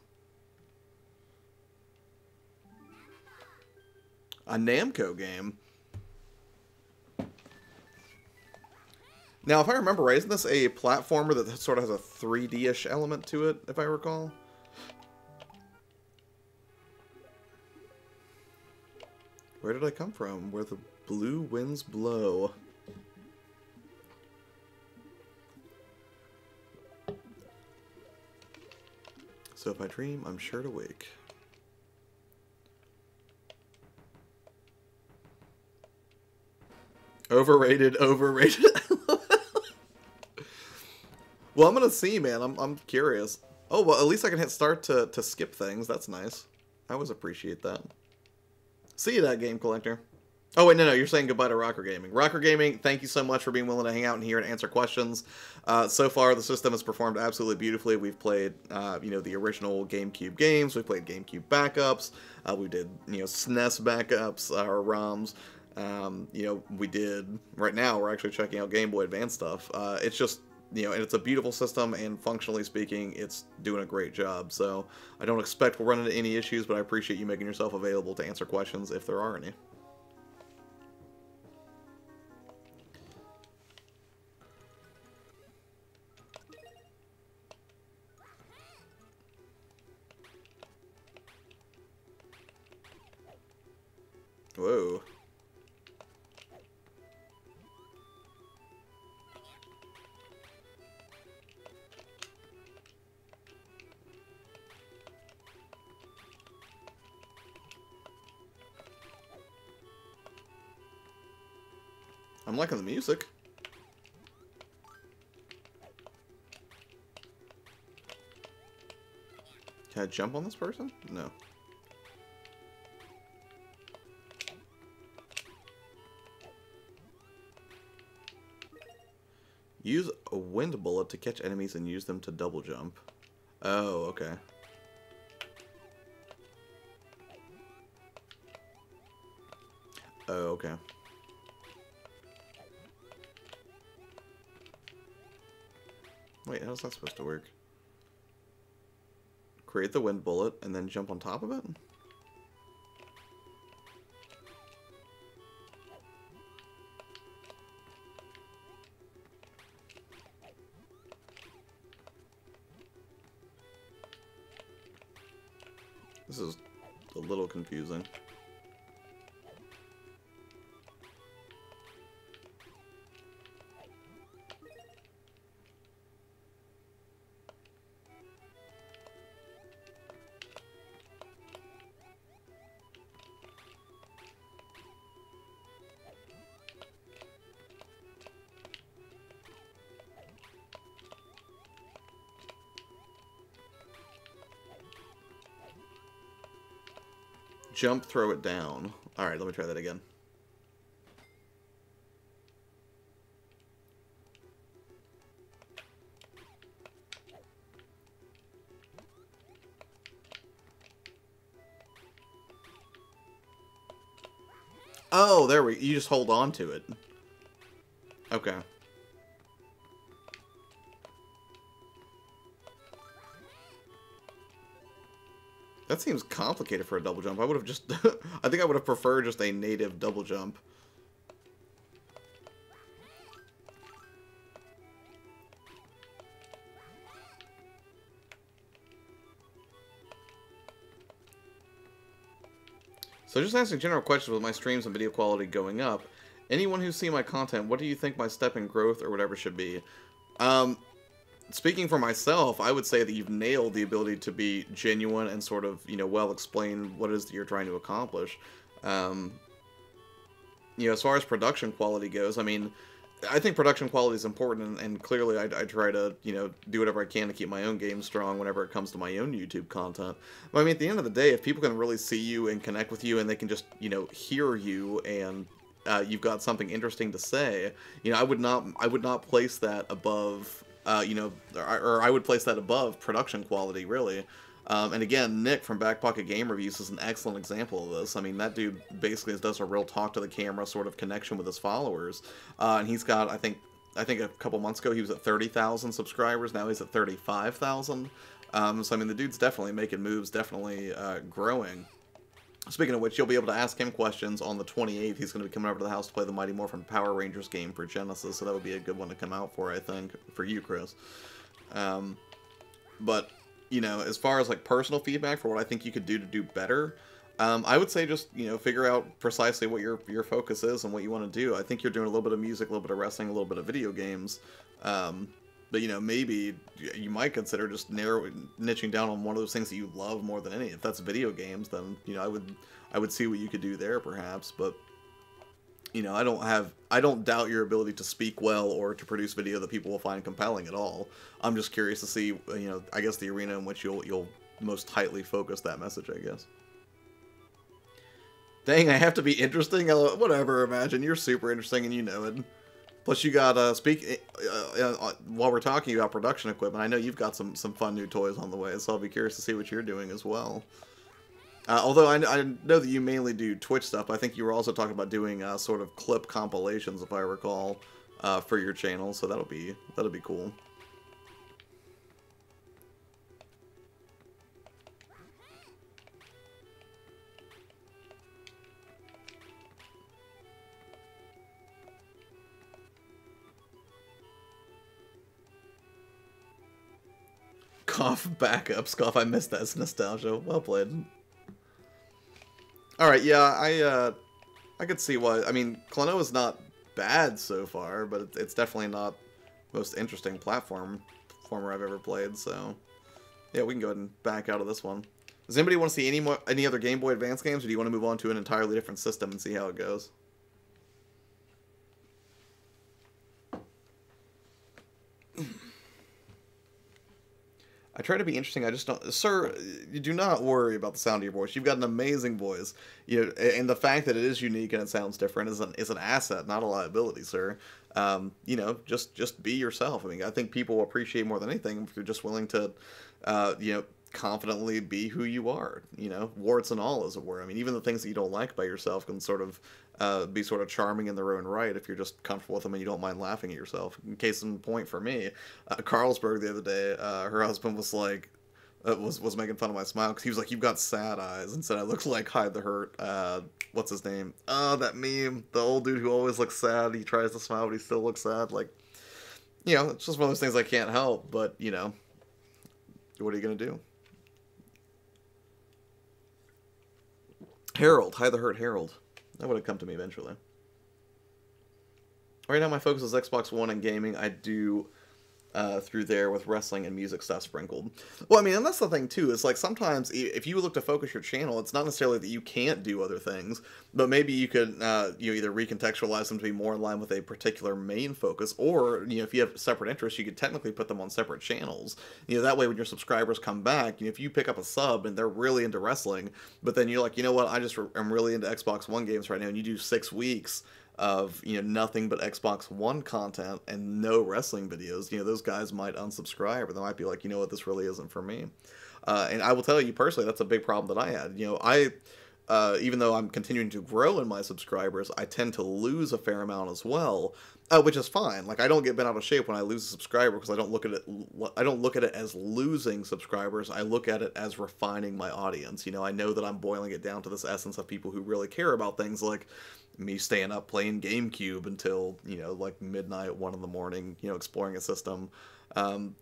A Namco game. Now, if I remember right, isn't this a platformer that sort of has a 3D-ish element to it, if I recall? Where did I come from? Where the blue winds blow. So if I dream, I'm sure to wake. Overrated, overrated. Well, I'm gonna see, man. I'm curious. Oh, well, at least I can hit start to skip things. That's nice. I always appreciate that. See you, that game collector. Oh, wait, no, you're saying goodbye to Rocker Gaming. Rocker Gaming, thank you so much for being willing to hang out in here and answer questions. So far, the system has performed absolutely beautifully. We've played, you know, the original GameCube games. We played GameCube backups. We did, you know, SNES backups, or ROMs. You know, we did, right now, we're actually checking out Game Boy Advance stuff. It's just, you know, and it's a beautiful system, and functionally speaking, it's doing a great job. So I don't expect we'll run into any issues, but I appreciate you making yourself available to answer questions if there are any. Whoa. I'm liking the music. Can I jump on this person? No. Use a wind bullet to catch enemies and use them to double jump. Oh, okay. Oh, okay. Wait, how's that supposed to work? Create the wind bullet and then jump on top of it? This is a little confusing. Jump, throw it down. Alright, let me try that again. Oh, there we go. You just hold on to it. Okay. That seems complicated for a double jump. I would have just... I think I would have preferred just a native double jump. So just asking general questions with my streams and video quality going up. Anyone who's seen my content, what do you think my step in growth or whatever should be? Speaking for myself, I would say that you've nailed the ability to be genuine and sort of, you know, well explain what it is that you're trying to accomplish. You know, as far as production quality goes, I mean, I think production quality is important, and clearly I try to, you know, do whatever I can to keep my own game strong whenever it comes to my own YouTube content. But I mean, at the end of the day, if people can really see you and connect with you and they can just, you know, hear you and you've got something interesting to say, you know, I would not place that above you know, or I would place that above production quality, really. And again, Nick from Back Pocket Game Reviews is an excellent example of this. I mean, that dude basically does a real talk to the camera sort of connection with his followers. And he's got, I think a couple months ago he was at 30,000 subscribers. Now he's at 35,000. So I mean, the dude's definitely making moves, definitely growing. Speaking of which, you'll be able to ask him questions on the 28th. He's going to be coming over to the house to play the Mighty Morphin Power Rangers game for Genesis, so that would be a good one to come out for, I think, for you, Chris. But, you know, as far as, like, personal feedback for what I think you could do to do better, I would say just, you know, figure out precisely what your focus is and what you want to do. I think you're doing a little bit of music, a little bit of wrestling, a little bit of video games. But, you know, maybe you might consider just niching down on one of those things that you love more than any. If that's video games, then, you know, I would see what you could do there, perhaps. But, you know, I don't doubt your ability to speak well or to produce video that people will find compelling at all. I'm just curious to see, you know, I guess the arena in which you'll most tightly focus that message, I guess. Dang, I have to be interesting? Whatever, Imagine. You're super interesting and you know it. Plus, you got, while we're talking about production equipment, I know you've got some fun new toys on the way, so I'll be curious to see what you're doing as well. Although I know that you mainly do Twitch stuff, I think you were also talking about doing sort of clip compilations, if I recall, for your channel, so that'll be cool. Cough backup. Scoff, I missed that. It's nostalgia. Well played. Alright, yeah, I could see why. I mean, Klonoa's not bad so far, but it's definitely not the most interesting platformer I've ever played, so yeah, we can go ahead and back out of this one. Does anybody want to see any other Game Boy Advance games, or do you want to move on to an entirely different system and see how it goes? I try to be interesting. I just don't, sir. You do not worry about the sound of your voice. You've got an amazing voice, you know, and the fact that it is unique and it sounds different is an asset, not a liability, sir. You know, just be yourself. I mean, I think people appreciate more than anything if you're just willing to, you know, confidently be who you are. You know, warts and all, as it were. I mean, even the things that you don't like by yourself can sort of be sort of charming in their own right if you're just comfortable with them and you don't mind laughing at yourself. Case in point for me, Carlsberg the other day, her husband was like, was making fun of my smile because he was like, "You've got sad eyes," and said I looked like Hide the Hurt. What's his name? Oh, that meme, the old dude who always looks sad. He tries to smile, but he still looks sad. Like, you know, it's just one of those things I can't help. But you know, what are you gonna do? Harold, Hide the Hurt, Harold. That would have come to me eventually. Right now my focus is Xbox One and gaming. I do through there with wrestling and music stuff sprinkled. Well, I mean, and that's the thing too. It's like sometimes if you look to focus your channel, it's not necessarily that you can't do other things, but maybe you could you either recontextualize them to be more in line with a particular main focus, or you know, if you have separate interests, you could technically put them on separate channels. You know, that way when your subscribers come back, you know, if you pick up a sub and they're really into wrestling, but then you're like, you know what, I'm really into Xbox One games right now, and you do 6 weeks of, you know, nothing but Xbox One content and no wrestling videos, you know, those guys might unsubscribe, or they might be like, you know what, this really isn't for me. And I will tell you personally, that's a big problem that I had. You know, even though I'm continuing to grow in my subscribers, I tend to lose a fair amount as well, which is fine. Like, I don't get bent out of shape when I lose a subscriber, because I don't look at it as losing subscribers. I look at it as refining my audience. You know, I know that I'm boiling it down to this essence of people who really care about things like me staying up playing GameCube until, you know, like midnight, 1 in the morning, you know, exploring a system.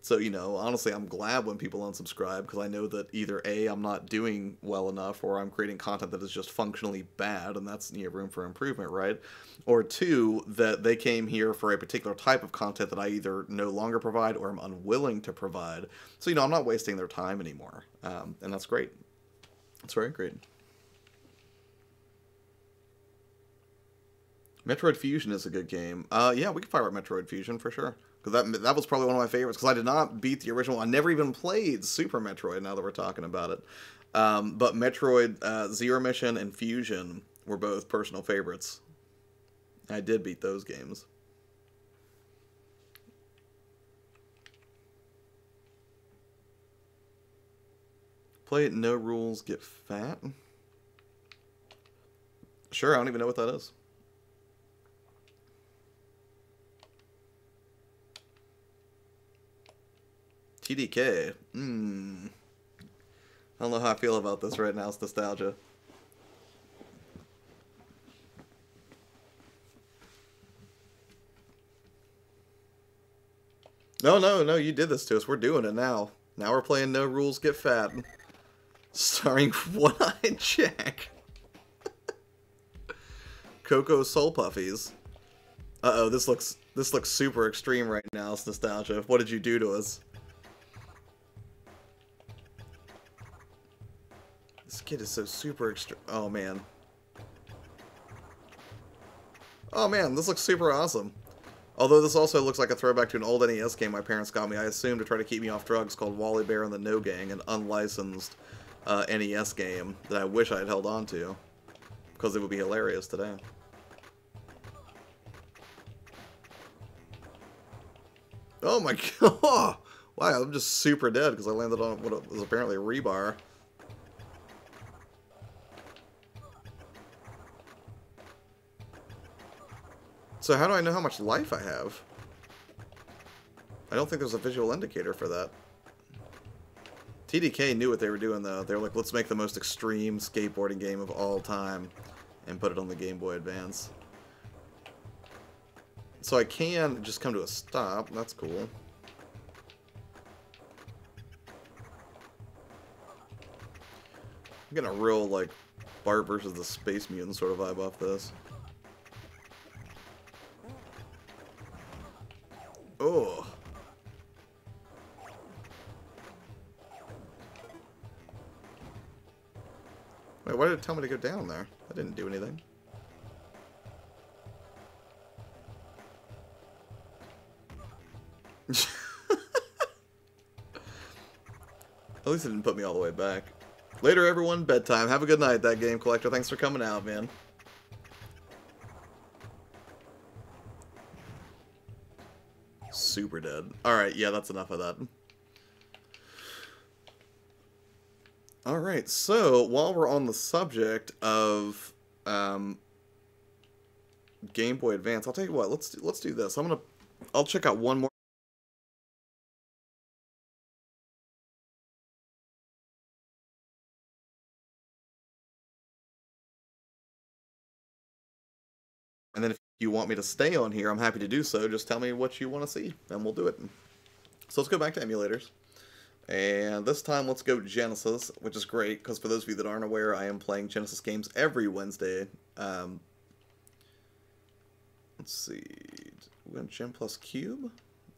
So, you know, honestly, I'm glad when people unsubscribe, because I know that either A, I'm not doing well enough, or I'm creating content that is just functionally bad, and that's, you know, room for improvement, right? Or 2, that they came here for a particular type of content that I either no longer provide or am unwilling to provide. So, you know, I'm not wasting their time anymore. And that's great. That's very great. Metroid Fusion is a good game. Yeah, we can fire up Metroid Fusion for sure. Because that was probably one of my favorites. Because I did not beat the original. I never even played Super Metroid, now that we're talking about it. But Metroid Zero Mission and Fusion were both personal favorites. I did beat those games. Play it, no rules, get fat? Sure, I don't even know what that is. TDK. I don't know how I feel about this right now. It's nostalgia. No, you did this to us. We're doing it now. Now we're playing No Rules, Get Fat. Starring One-Eyed Jack. Coco Soul Puffies. Uh-oh, this looks super extreme right now. It's nostalgia. What did you do to us? This kid is so super extreme. Oh, man. Oh, man, this looks super awesome. Although this also looks like a throwback to an old NES game my parents got me, I assume, to try to keep me off drugs, called Wally Bear and the No Gang, an unlicensed NES game that I wish I had held on to, because it would be hilarious today. Oh my god! Wow, I'm just super dead because I landed on what was apparently a rebar. So how do I know how much life I have? I don't think there's a visual indicator for that. TDK knew what they were doing, though. They were like, let's make the most extreme skateboarding game of all time and put it on the Game Boy Advance. So I can just come to a stop. That's cool. I'm getting a real, like, Bart versus the Space Mutant sort of vibe off this. Oh. Wait, why did it tell me to go down there? I didn't do anything. At least it didn't put me all the way back. Later, everyone. Bedtime. Have a good night, that game collector. Thanks for coming out, man. Super dead. Alright, yeah, that's enough of that. Alright, so, while we're on the subject of Game Boy Advance, I'll tell you what, let's do this. I'll check out one more. And then if you want me to stay on here, I'm happy to do so. Just tell me what you want to see, and we'll do it. So let's go back to emulators. And this time, let's go Genesis, which is great, because for those of you that aren't aware, I am playing Genesis games every Wednesday. Let's see. We got Gen Plus Cube?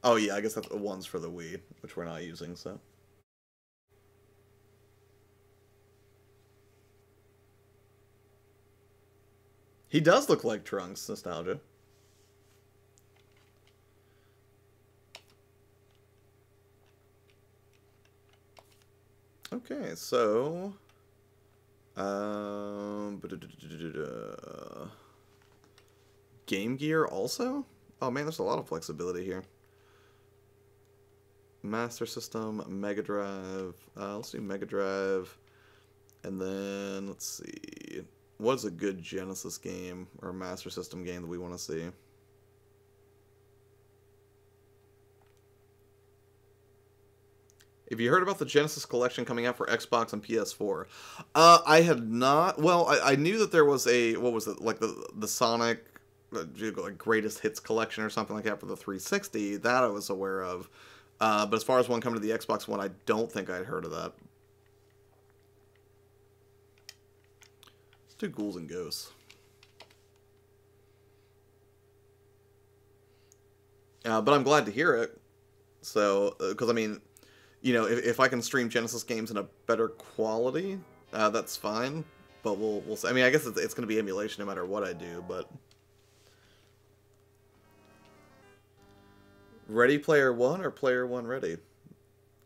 Oh, yeah, I guess that's the ones for the Wii, which we're not using, so. He does look like Trunks, nostalgia. Okay, so Game Gear also? Oh man, there's a lot of flexibility here. Master System, Mega Drive. Let's do Mega Drive, and then let's see. What's a good Genesis game or Master System game that we want to see? Have you heard about the Genesis Collection coming out for Xbox and PS4? I had not. Well, I knew that there was a, what was it, like the Sonic like Greatest Hits Collection or something like that for the 360. That I was aware of. But as far as one coming to the Xbox One, I don't think I'd heard of that. Let's do Ghouls and Ghosts. But I'm glad to hear it. So, because I mean, you know, if I can stream Genesis games in a better quality, that's fine. But we'll see. I mean, I guess it's going to be emulation no matter what I do. But Ready Player One or Player One Ready?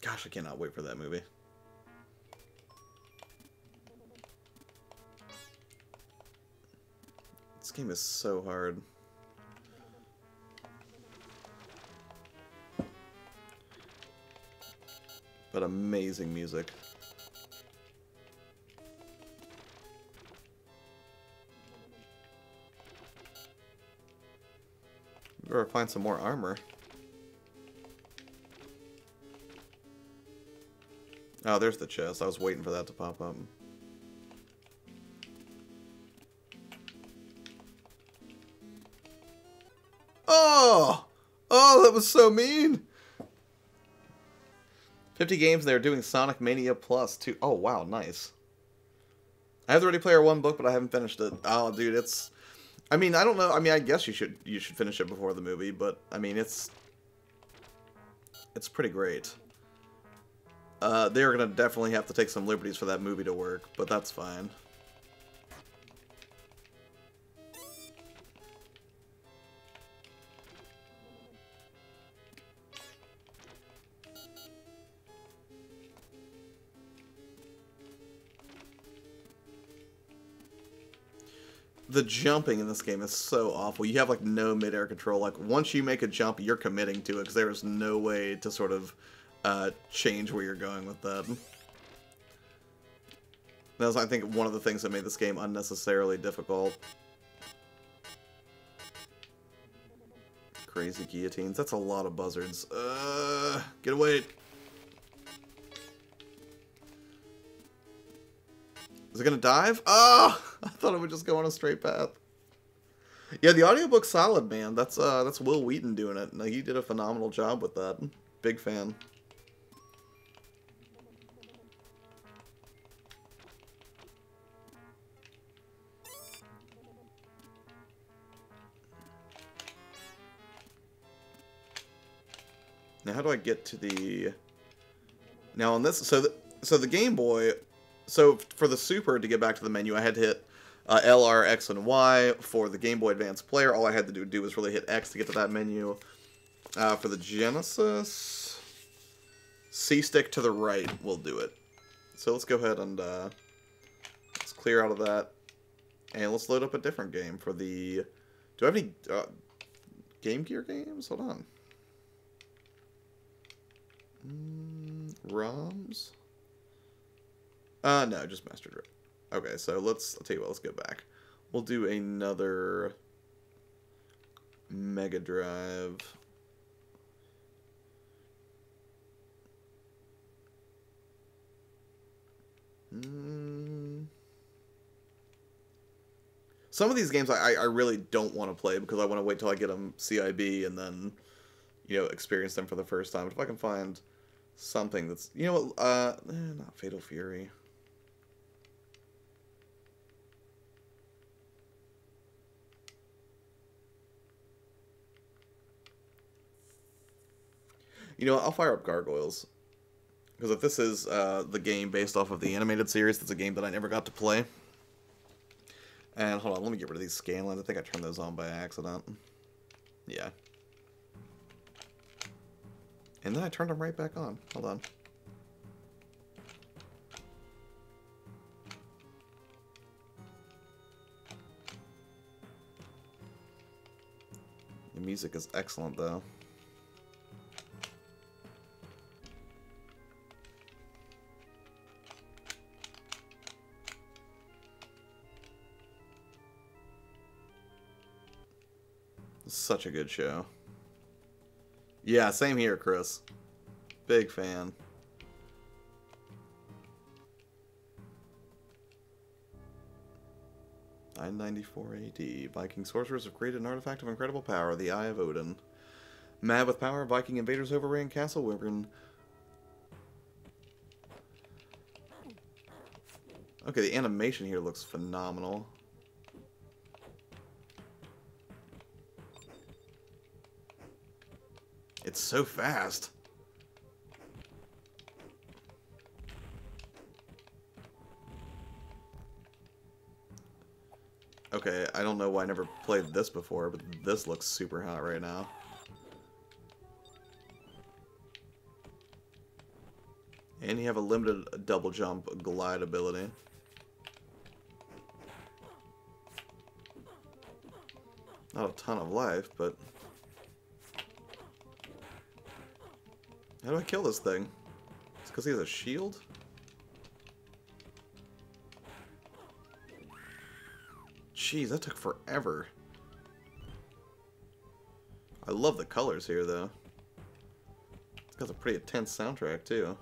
Gosh, I cannot wait for that movie. This game is so hard. But amazing music. Or find some more armor. Oh, there's the chest. I was waiting for that to pop up. Oh! Oh, that was so mean! 50 games, they're doing Sonic Mania Plus 2. Oh, wow, nice. I have the Ready Player One book, but I haven't finished it. Oh, dude, it's... I mean, I don't know. I mean, I guess you should finish it before the movie, but, I mean, it's pretty great. They're gonna definitely have to take some liberties for that movie to work, but that's fine. The jumping in this game is so awful. You have, like, no mid-air control. Like, once you make a jump, you're committing to it, because there is no way to sort of change where you're going with that. That was, I think, one of the things that made this game unnecessarily difficult. Crazy guillotines. That's a lot of buzzards. Get away. Is it gonna dive? Oh! I thought it would just go on a straight path. Yeah, the audiobook's solid, man. That's Will Wheaton doing it. No, he did a phenomenal job with that. Big fan. Now, how do I get to the... Now, on this... So the Game Boy... So, for the Super, to get back to the menu, I had to hit L, R, X, and Y. For the Game Boy Advance player, all I had to do was really hit X to get to that menu. For the Genesis... C-stick to the right will do it. So, let's go ahead and... let's clear out of that. And let's load up a different game for the... Do I have any Game Gear games? Hold on. ROMs? No, just Master Drive. Okay, so I'll tell you what, let's go back. We'll do another Mega Drive. Some of these games I really don't want to play because I want to wait till I get them CIB and then, you know, experience them for the first time. But if I can find something that's, you know what, not Fatal Fury. You know what, I'll fire up Gargoyles. Because if this is the game based off of the animated series, that's a game that I never got to play. And hold on, let me get rid of these scan lines. I think I turned those on by accident. Yeah. And then I turned them right back on. Hold on. The music is excellent, though. Such a good show. Yeah, same here, Chris. Big fan. (994 AD). Viking sorcerers have created an artifact of incredible power, the Eye of Odin. Mad with power, Viking invaders overran Castle Wyvern. Okay, the animation here looks phenomenal. It's so fast. Okay, I don't know why I never played this before, but this looks super hot right now. And you have a limited double jump glide ability. Not a ton of life, but... How do I kill this thing? It's because he has a shield? Jeez, that took forever. I love the colors here, though. It's got a pretty intense soundtrack, too.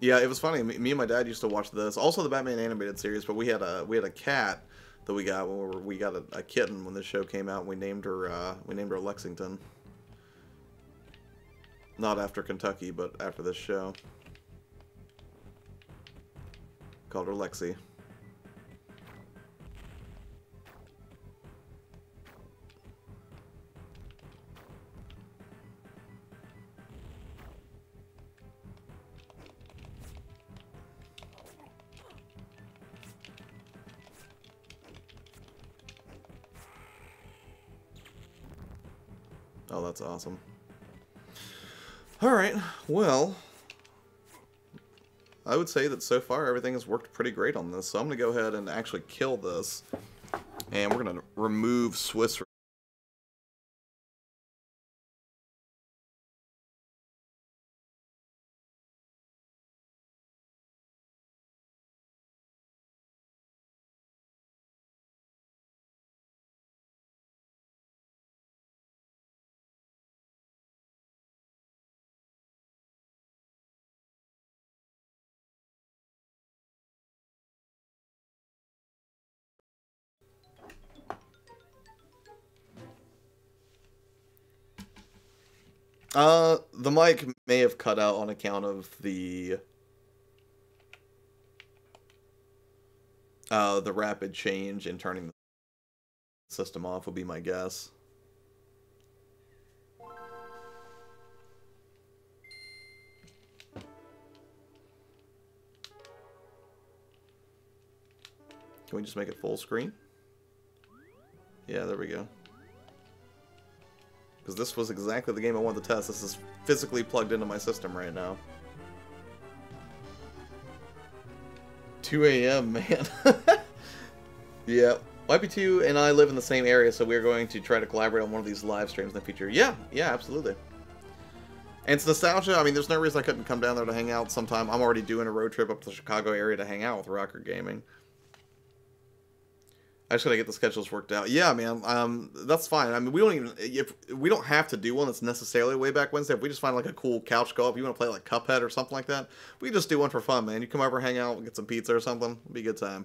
Yeah, it was funny. Me and my dad used to watch this. Also the Batman animated series, but we had a cat that we got when we got a kitten when this show came out, and we named her Lexington. Not after Kentucky, but after this show. Called her Lexi. Oh, that's awesome. Alright, well, I would say that so far everything has worked pretty great on this, so I'm going to go ahead and actually kill this, and we're going to remove Swiss. The mic may have cut out on account of the rapid change in turning the system off would be my guess. Can we just make it full screen? Yeah, there we go. Because this was exactly the game I wanted to test. This is physically plugged into my system right now. 2 a.m., man. Yeah. YP2 and I live in the same area, so we're going to try to collaborate on one of these live streams in the future. Yeah, absolutely. And it's nostalgia. I mean, there's no reason I couldn't come down there to hang out sometime. I'm already doing a road trip up to the Chicago area to hang out with Rocker Gaming. I just gotta get the schedules worked out. Yeah, man, that's fine. I mean, we don't have to do one that's necessarily way back Wednesday. If we just find like a cool couch co-op, you want to play like Cuphead or something like that, we can just do one for fun, man. You come over, hang out, get some pizza or something. It'll be a good time.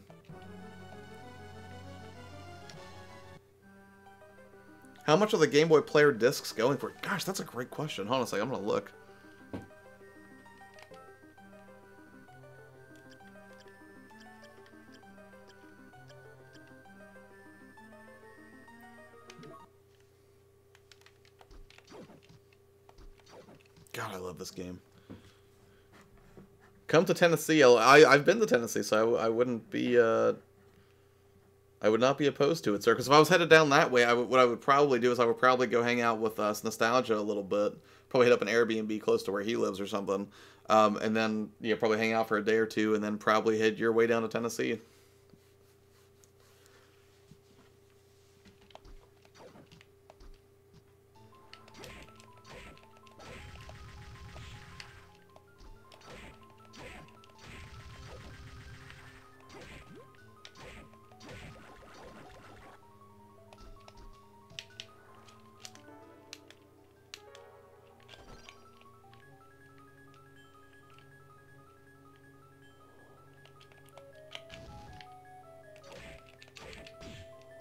How much are the Game Boy Player discs going for? Gosh, that's a great question. Hold on a second, I'm gonna look. God, I love this game. Come to Tennessee. I've been to Tennessee, so I wouldn't be I would not be opposed to it, sir. Because if I was headed down that way, what I would probably do is I would probably go hang out with Nostalgia a little bit. Probably hit up an Airbnb close to where he lives or something, and then probably hang out for a day or two, and then probably head your way down to Tennessee.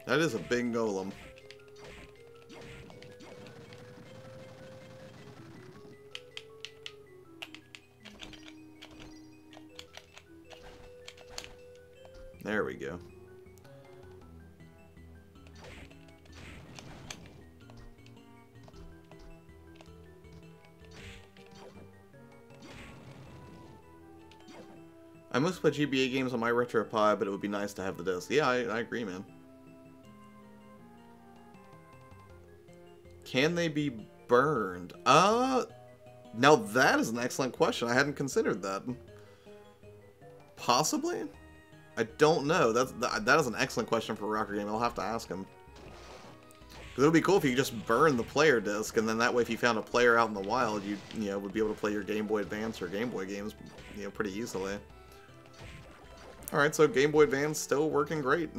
That is a big golem. There we go. I mostly play GBA games on my RetroPie, but it would be nice to have the disc. Yeah, I agree, man. Can they be burned? Now that is an excellent question. I hadn't considered that. Possibly? I don't know. That is an excellent question for Rocker Game. I'll have to ask him. Because it would be cool if you could just burn the player disc, and then that way if you found a player out in the wild, you would be able to play your Game Boy Advance or Game Boy games, pretty easily. Alright, so Game Boy Advance still working great.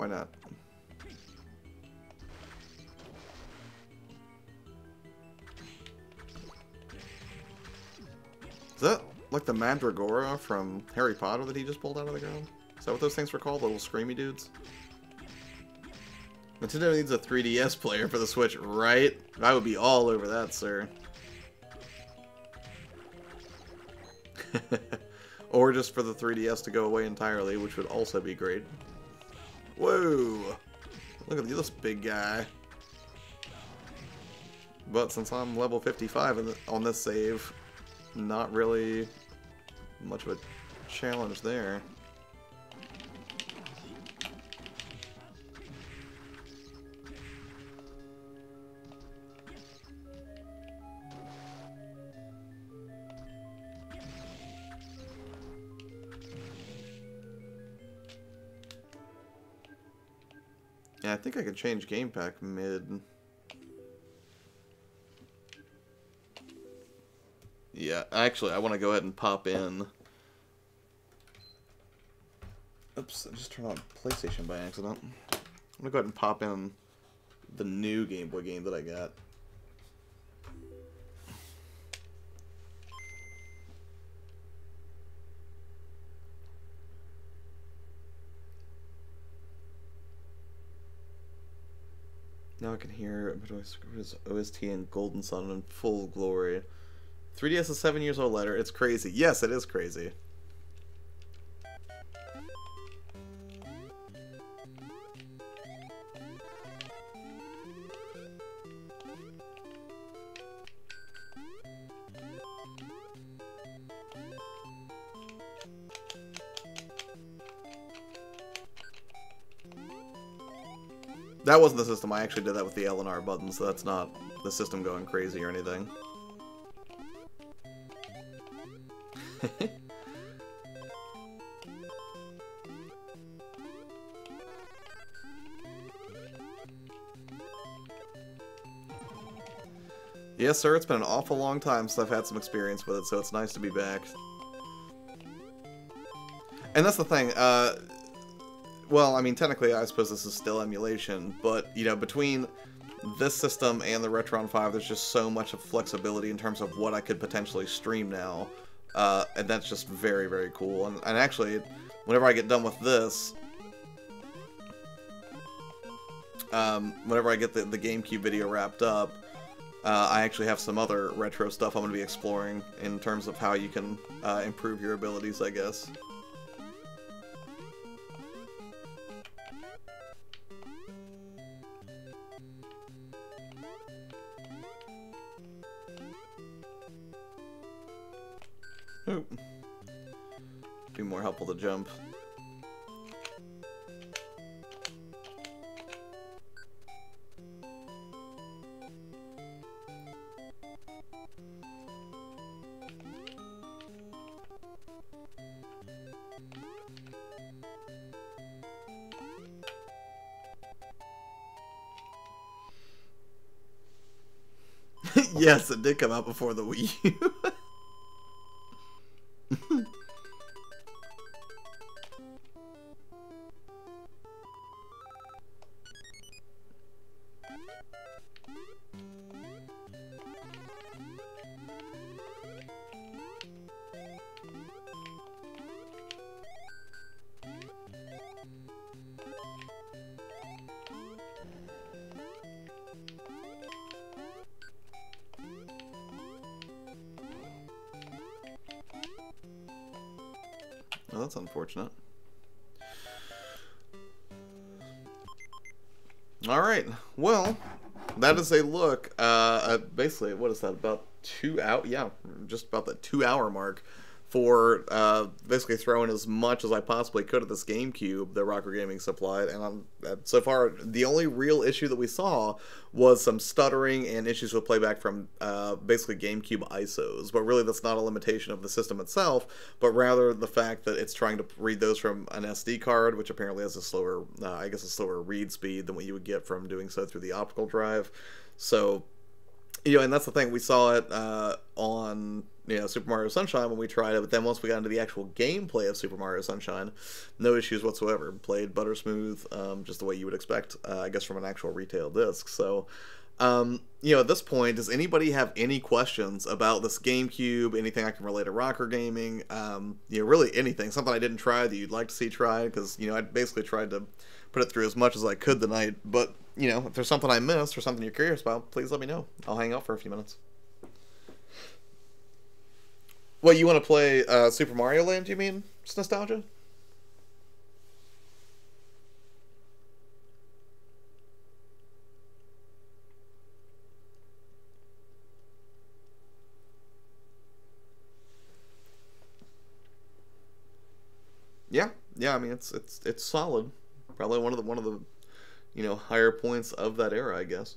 why not? Is that like the Mandragora from Harry Potter that he just pulled out of the ground? Is that what those things were called? The little screamy dudes? Nintendo needs a 3DS player for the Switch, right? I would be all over that, sir. Or just for the 3DS to go away entirely, which would also be great. Whoa! Look at this big guy. But since I'm level 55 on this save, not really much of a challenge there. Yeah, I think I can change game pack mid. Yeah, actually, I want to go ahead and pop in. Oops, I just turned on PlayStation by accident. I'm going to go ahead and pop in the new Game Boy game that I got. Now I can hear OST and Golden Sun in full glory. 3DS is 7 years old later. It's crazy. Yes, it is crazy. That wasn't the system. I actually did that with the L and R buttons, so that's not the system going crazy or anything. Yes, sir, it's been an awful long time since I've had some experience with it, so it's nice to be back. And that's the thing, well, I mean, technically, I suppose this is still emulation, but, you know, between this system and the Retron 5, there's just so much of flexibility in terms of what I could potentially stream now, and that's just very, very cool. And actually, whenever I get done with this, whenever I get the GameCube video wrapped up, I actually have some other retro stuff I'm going to be exploring in terms of how you can improve your abilities, I guess. Ooh. Be more helpful to jump. Yes, it did come out before the Wii U. Well, that's unfortunate. Alright, well, that is a look, basically, what is that, about 2 hours? Yeah, just about the 2 hour mark for basically throwing as much as I possibly could at this GameCube that Rocker Gaming supplied, and so far, the only real issue that we saw was some stuttering and issues with playback from basically GameCube ISOs, but really that's not a limitation of the system itself, but rather the fact that it's trying to read those from an SD card, which apparently has a slower, I guess a slower read speed than what you would get from doing so through the optical drive. So, you know, and that's the thing, we saw it on Super Mario Sunshine when we tried it, but then once we got into the actual gameplay of Super Mario Sunshine, no issues whatsoever. Played butter smooth, just the way you would expect, I guess, from an actual retail disc. So, at this point, does anybody have any questions about this GameCube? Anything I can relate to rocker gaming? Really anything. Something I didn't try that you'd like to see tried? Because, I basically tried to put it through as much as I could tonight. But, if there's something I missed or something you're curious about, please let me know. I'll hang out for a few minutes. What, you want to play Super Mario Land, you mean? Just nostalgia? Yeah. I mean, it's solid. Probably one of the higher points of that era, I guess.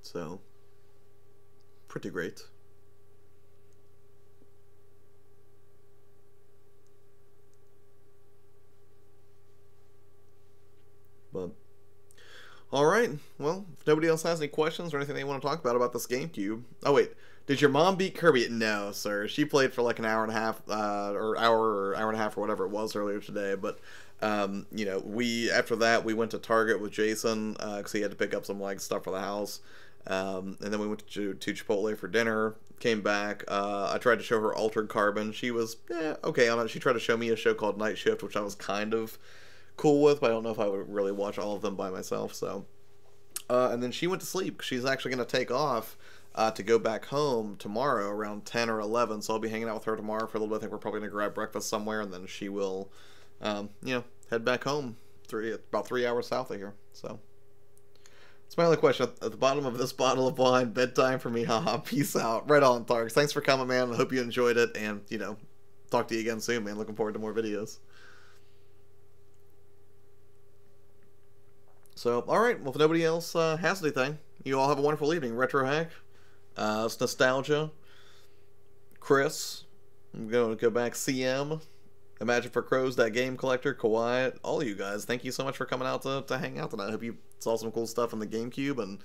So, pretty great. But, alright, well, if nobody else has any questions or anything they want to talk about this GameCube. Oh, wait, did your mom beat Kirby? No, sir. She played for like an hour and a half, or hour and a half, or whatever it was earlier today, but after that, we went to Target with Jason, because he had to pick up some, like, stuff for the house. And then we went to Chipotle for dinner, came back, I tried to show her Altered Carbon. She was, okay on it. She tried to show me a show called Night Shift, which I was kind of cool with, but I don't know if I would really watch all of them by myself, so. And then she went to sleep. She's actually going to take off to go back home tomorrow around 10 or 11, so I'll be hanging out with her tomorrow for a little bit. I think we're probably going to grab breakfast somewhere, and then she will, head back home about 3 hours south of here, so. That's my only question. At the bottom of this bottle of wine, bedtime for me, haha, peace out. Right on, Tarks. Thanks for coming, man. I hope you enjoyed it, and, talk to you again soon, man. Looking forward to more videos. So, alright, well, if nobody else has anything, you all have a wonderful evening. Retro Hack, it's Nostalgia, Chris, I'm going to go back, CM, Imagine for Crows, That Game Collector, Kawhi, all of you guys, thank you so much for coming out to hang out tonight. I hope you saw some cool stuff in the GameCube, and,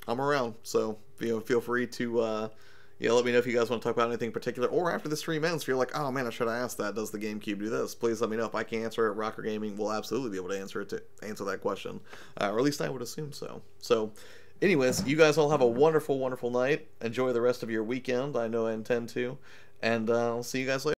I'm around, so, feel free to, let me know if you guys want to talk about anything in particular, or after the stream ends, if you're like, oh man, I should have asked that, does the GameCube do this? Please let me know. If I can answer it, Rocker Gaming will absolutely be able to answer that question, or at least I would assume so. So, anyways, you guys all have a wonderful, wonderful night. Enjoy the rest of your weekend. I know I intend to, and I'll see you guys later.